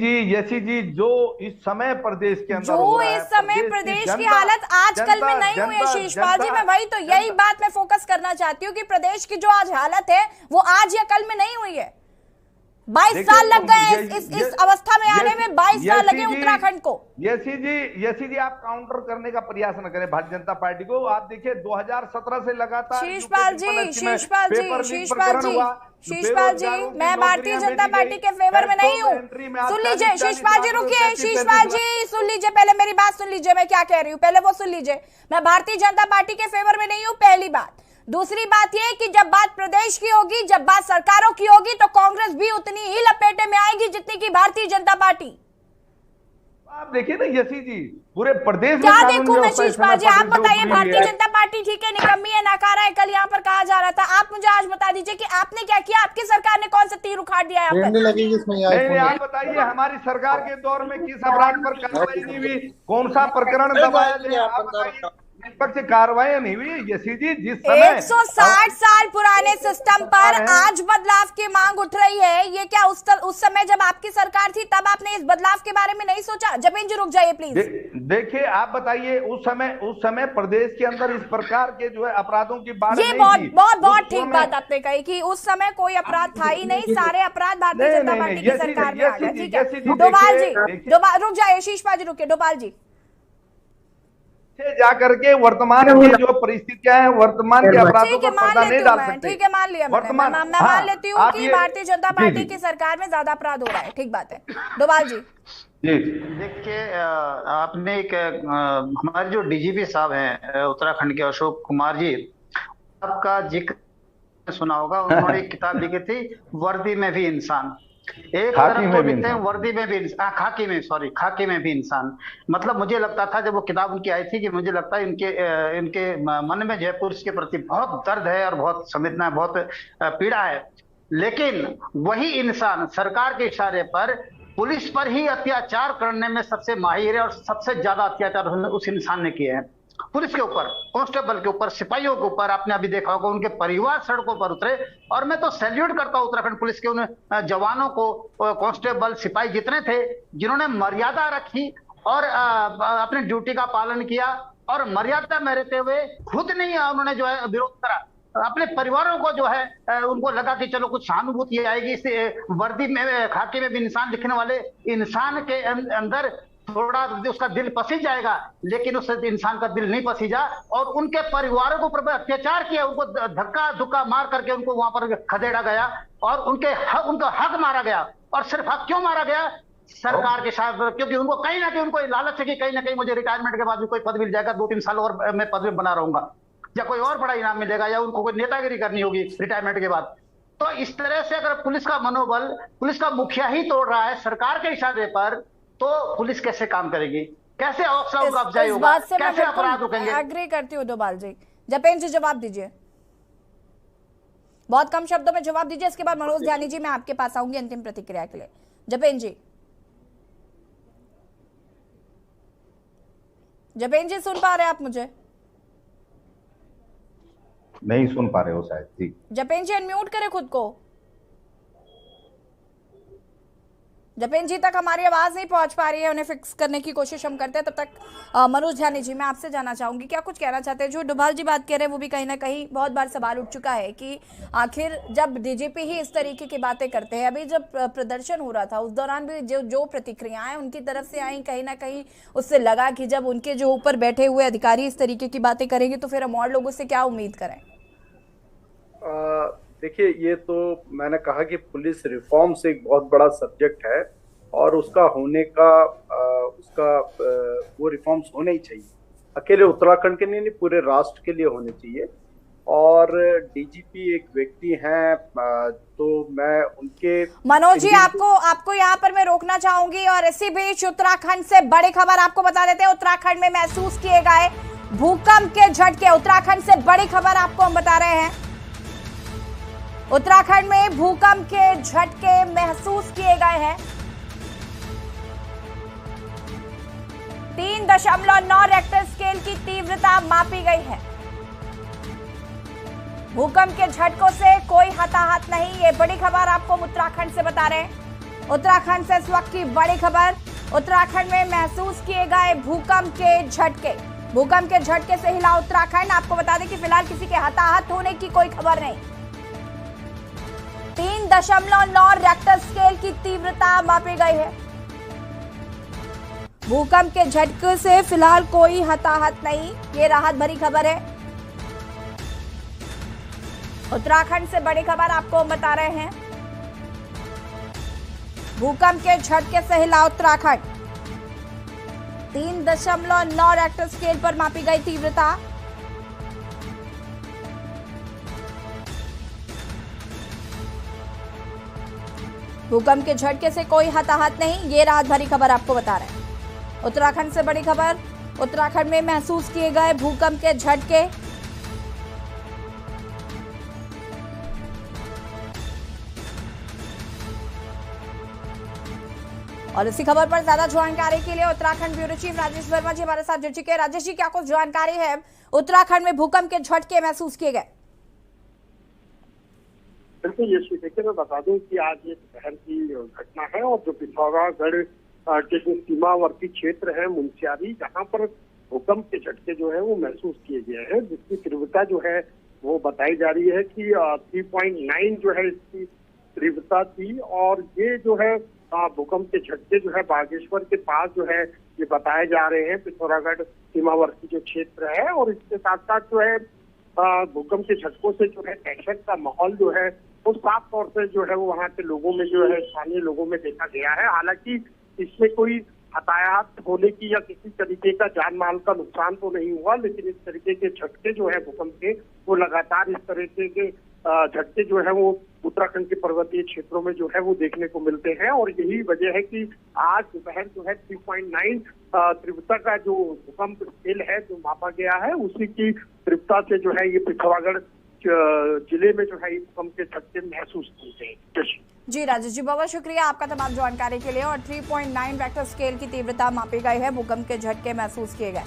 जी जो इस समय प्रदेश के अंदर जो इस समय प्रदेश की हालत आजकल में नहीं हुई है शीशपाल जी, मैं वही तो यही बात मैं फोकस करना चाहती हूँ कि प्रदेश की जो आज हालत है वो आज या कल में नहीं हुई है। 22 साल लग गए इस अवस्था में आने में, 22 साल लगे उत्तराखंड को। येसी जी आप काउंटर करने का प्रयास न करें भारतीय जनता पार्टी को। आप देखिए 2017 से लगातार शीशपाल जी मैं भारतीय जनता पार्टी के फेवर में नहीं हूँ। सुन लीजिए शीशपाल जी, रुकिए शीशपाल जी सुन लीजिए, पहले मेरी बात सुन लीजिए, मैं क्या कह रही हूँ पहले वो सुन लीजिए। मैं भारतीय जनता पार्टी के फेवर में नहीं हूँ, पहली बात। दूसरी बात यह कि जब बात प्रदेश की होगी, जब बात सरकारों की होगी तो कांग्रेस भी उतनी ही लपेटे में आएगी जितनी की भारतीय जनता पार्टी। आप देखिए ना येसी जी, पूरे प्रदेश क्या देखूं मैं शीशपाल जी, आप बताइए। भारतीय जनता पार्टी ठीक है, निकम्मी है, नाकारा है, कल यहाँ पर कहा जा रहा था। आप मुझे आज बता दीजिए कि आपने क्या किया, आपकी सरकार ने कौन सा तीर उखाड़ दिया यहाँ पर? नहीं, आप बताइए हमारी सरकार के दौर में किस अपराध पर कार्रवाई नहीं हुई, कौन सा प्रकरण दबाया गया? निष्पक्ष कार्रवाई नहीं हुई। यसी जी, जिस समय 160 साल पुराने सिस्टम पर आज बदलाव की मांग उठ रही है, ये क्या उस समय जब आपकी सरकार थी तब आपने इस बदलाव के बारे में नहीं सोचा? जपेन जी रुक जाइए प्लीज। देखिए, आप बताइए, उस समय प्रदेश के अंदर इस प्रकार के जो है अपराधों की बात ये बहुत ठीक बात आपने कही कि उस समय कोई अपराध था ही नहीं, सारे अपराध भारतीय जनता पार्टी की सरकार में आ गए। ठीक है, डोभाल जी रुक जाइए, शीशपा जी रुकिए, डोभाल जी से जाकर के वर्तमान की जो परिस्थितियां हैं, वर्तमान के अपराधों पर पर्दा नहीं डाल सकते। ठीक है, मान लिया मैं मान लेती हूँ कि भारतीय जनता पार्टी की सरकार में ज्यादा अपराध हो रहा है, ठीक बात है। डोभाल जी देखिए, आपने एक हमारे जो डीजीपी साहब हैं उत्तराखंड के, अशोक कुमार जी, आपका जिक्र सुना होगा। उन्होंने एक किताब लिखी थी, वर्दी में भी इंसान। एक तरफ तो लिखते हैं वर्दी में भी खाकी में भी इंसान। मतलब मुझे लगता था जब वो किताब उनकी आई थी कि मुझे लगता है इनके मन में जो है पुलिस के प्रति बहुत दर्द है और बहुत संवेदना, बहुत पीड़ा है। लेकिन वही इंसान सरकार के इशारे पर पुलिस पर ही अत्याचार करने में सबसे माहिर है और सबसे ज्यादा अत्याचार उस इंसान ने किए हैं। पुलिस के ऊपर, कांस्टेबल के ऊपर, सिपाहियों के ऊपर। आपने अभी देखा होगा उनके परिवार सड़कों पर उतरे। और मैं तो सैल्यूट करता हूं उत्तराखंड पुलिस के उन जवानों को, कांस्टेबल, सिपाही जितने थे, जिन्होंने मर्यादा रखी और अपनी ड्यूटी का पालन किया और मर्यादा में रहते हुए खुद नहीं उन्होंने जो है विरोध करा। अपने परिवारों को जो है उनको लगा कि चलो कुछ सहानुभूति आएगी इससे, वर्दी में खाकी में भी इंसान लिखने वाले इंसान के अंदर थोड़ा उसका दिल पसीज जाएगा, लेकिन उस इंसान का दिल नहीं पसीजा और उनके परिवारों के ऊपर अत्याचार किया। उनको धक्का धुक्का मार करके उनको वहां पर खदेड़ा गया और उनका हक मारा गया। और सिर्फ हक क्यों मारा गया? सरकार के साथ, क्योंकि उनको कहीं ना कहीं उनको लालच है कि कहीं ना कहीं मुझे रिटायरमेंट के बाद भी कोई पद मिल जाएगा, 2-3 साल और मैं पद में बना रहूंगा, या कोई और बड़ा इनाम मिलेगा, या उनको कोई नेतागिरी करनी होगी रिटायरमेंट के बाद। तो इस तरह से अगर पुलिस का मनोबल, पुलिस का मुखिया ही तोड़ रहा है सरकार के इशारे पर, तो पुलिस कैसे काम करेगी? कैसे हौसला उनका अफजाई होगा? कैसे अपराध रुकेंगे? एग्री करती हूँ डोभाल जी। जपेन जी जवाब दीजिए, बहुत कम शब्दों में जवाब दीजिए, इसके बाद मनोज ध्यानी जी मैं आपके पास आऊंगी अंतिम प्रतिक्रिया के लिए। जपेन जी सुन पा रहे हैं आप मुझे? नहीं सुन पा रहे हो शायद। ठीक, जपेन जी अनम्यूट करें खुद को। जपेन जी तक हमारी आवाज नहीं पहुंच पा रही है, उन्हें फिक्स करने की कोशिश हम करते हैं। तब तक मनोज ध्यानी जी मैं आपसे जानना चाहूंगी, क्या कुछ कहना चाहते हैं? जो डोभाल जी बात कह रहे हैं वो भी कहीं ना कहीं बहुत बार सवाल उठ चुका है कि आखिर जब डीजीपी ही इस तरीके की बातें करते हैं, अभी जब प्रदर्शन हो रहा था उस दौरान भी जो प्रतिक्रियाएं उनकी तरफ से आई, कहीं ना कहीं उससे लगा कि जब उनके जो ऊपर बैठे हुए अधिकारी इस तरीके की बातें करेंगे तो फिर हम और लोगों से क्या उम्मीद करें? देखिए, ये तो मैंने कहा कि पुलिस रिफॉर्म्स एक बहुत बड़ा सब्जेक्ट है और उसका होने का वो रिफॉर्म्स होने ही चाहिए। अकेले उत्तराखंड के नहीं, पूरे राष्ट्र के लिए होने चाहिए। और डीजीपी एक व्यक्ति हैं, तो मैं उनके मनोज जी आपको यहाँ पर मैं रोकना चाहूंगी। और इसी बीच उत्तराखंड से बड़ी खबर आपको बता देते हैं। उत्तराखंड में महसूस किए गए भूकंप के झटके, उत्तराखंड से बड़ी खबर आपको हम बता रहे हैं। उत्तराखंड में भूकंप के झटके महसूस किए गए हैं। 3.9 रेक्टर स्केल की तीव्रता मापी गई है। भूकंप के झटकों से कोई हताहत नहीं, ये बड़ी खबर आपको उत्तराखंड से बता रहे हैं। उत्तराखंड से इस वक्त की बड़ी खबर, उत्तराखंड में महसूस किए गए भूकंप के झटके। भूकंप के झटके से हिला उत्तराखंड। आपको बता दें कि फिलहाल किसी के हताहत होने की कोई खबर नहीं। 3.9 रेक्टर स्केल की तीव्रता मापी गई है। भूकंप के झटके से फिलहाल कोई हताहत नहीं, ये राहत भरी खबर है। उत्तराखंड से बड़ी खबर आपको हम बता रहे हैं। भूकंप के झटके से हिला उत्तराखंड। 3.9 रेक्टर स्केल पर मापी गई तीव्रता। भूकंप के झटके से कोई हताहत नहीं, ये राहत भरी खबर आपको बता रहे हैं। उत्तराखंड से बड़ी खबर, उत्तराखंड में महसूस किए गए भूकंप के झटके। और इसी खबर पर ज्यादा जानकारी के लिए उत्तराखंड ब्यूरो चीफ राजेश वर्मा जी हमारे साथ जुड़ चुके हैं। राजेश जी, क्या कुछ जानकारी है? उत्तराखंड में भूकंप के झटके महसूस किए गए? बिल्कुल यशवी, देखिए मैं बता दूं कि आज ये दोपहर की घटना है और जो पिथौरागढ़ के जो सीमावर्ती क्षेत्र है मुंशियारी, जहां पर भूकंप के झटके जो है वो महसूस किए गए हैं, जिसकी तीव्रता जो है वो बताई जा रही है कि 3.9 जो है इसकी तीव्रता थी। और ये जो है भूकंप के झटके जो है बागेश्वर के पास जो है ये बताए जा रहे हैं, पिथौरागढ़ सीमावर्ती जो क्षेत्र है। और इसके साथ साथ जो है भूकंप के झटकों से जो है दहशत का माहौल जो है वो साफ तौर से जो है वो वहाँ के लोगों में जो है स्थानीय लोगों में देखा गया है। हालांकि इसमें कोई हताहत होने की या किसी तरीके का जान माल का नुकसान तो नहीं हुआ, लेकिन इस तरीके के झटके जो है भूकंप के वो लगातार इस तरीके के झटके जो है वो उत्तराखंड के पर्वतीय क्षेत्रों में जो है वो देखने को मिलते हैं। और यही वजह है कि आज दोपहर जो है 3.9 तीव्रता का जो भूकंप स्केल है जो मापा गया है, उसी की तीव्रता से जो है ये पिथौरागढ़ जिले में जो है भूकंप के झटके महसूस होते हैं। जी राजेश जी, बहुत शुक्रिया आपका तमाम जानकारी के लिए। और 3.9 वेक्टर स्केल की तीव्रता मापी गई है, भूकंप के झटके महसूस किए गए।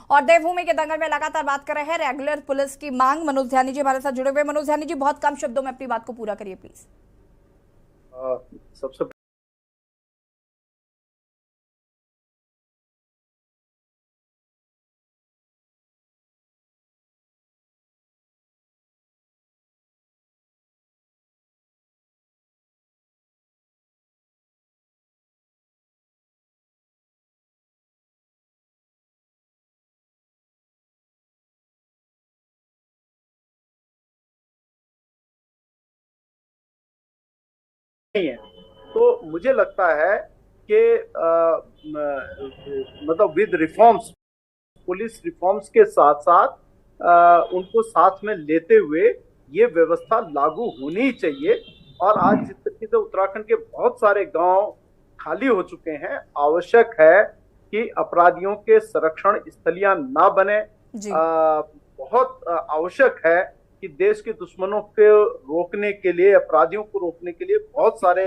और देवभूमि के दंगल में लगातार बात कर रहे हैं रेगुलर पुलिस की मांग। मनोज ध्यानी जी हमारे साथ जुड़े हुए। मनोज ध्यानी जी, बहुत कम शब्दों में अपनी बात को पूरा करिए प्लीज। सबसे नहीं है, तो मुझे लगता है कि मतलब विद रिफॉर्म्स, पुलिस रिफॉर्म्स के साथ साथ उनको साथ में लेते हुए ये व्यवस्था लागू होनी चाहिए। और आज जिस तरीके से उत्तराखंड के बहुत सारे गांव खाली हो चुके हैं, आवश्यक है कि अपराधियों के संरक्षण स्थलियां ना बने। बहुत आवश्यक है कि देश के दुश्मनों को रोकने के लिए, अपराधियों को रोकने के लिए बहुत सारे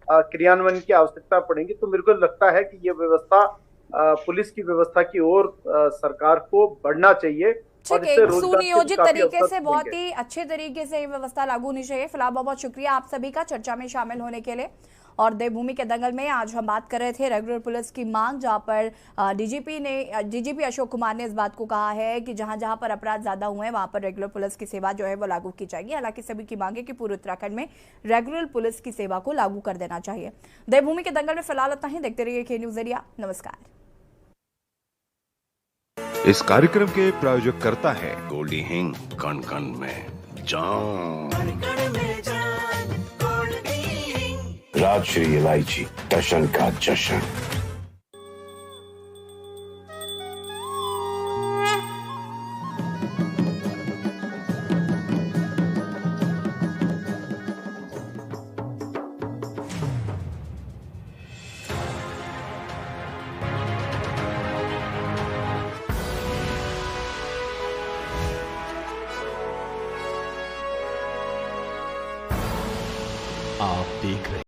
क्रियान्वयन की आवश्यकता पड़ेगी। तो मेरे को लगता है कि ये व्यवस्था पुलिस की व्यवस्था की ओर सरकार को बढ़ना चाहिए। ठीक है, सुनियोजित तरीके से, बहुत ही अच्छे तरीके से ये व्यवस्था लागू होनी चाहिए। फिलहाल बहुत बहुत शुक्रिया आप सभी का चर्चा में शामिल होने के लिए। और देवभूमि के दंगल में आज हम बात कर रहे थे रेगुलर पुलिस की मांग, जहां पर डीजीपी अशोक कुमार ने इस बात को कहा है कि जहां जहां पर अपराध ज्यादा हुए हैं वहां पर रेगुलर पुलिस की सेवा जो है वो लागू की जाएगी। हालांकि सभी की मांग है कि पूरे उत्तराखंड में रेगुलर पुलिस की सेवा को लागू कर देना चाहिए। देवभूमि के दंगल में फिलहाल इतना ही। देखते रहिए के न्यूज़ एरिया। नमस्कार। इस कार्यक्रम के प्रायोजक करता है गोल्डी हिंग, कण कण में जान, राजश्री इलायची, टशन का जशन। आप देख रहे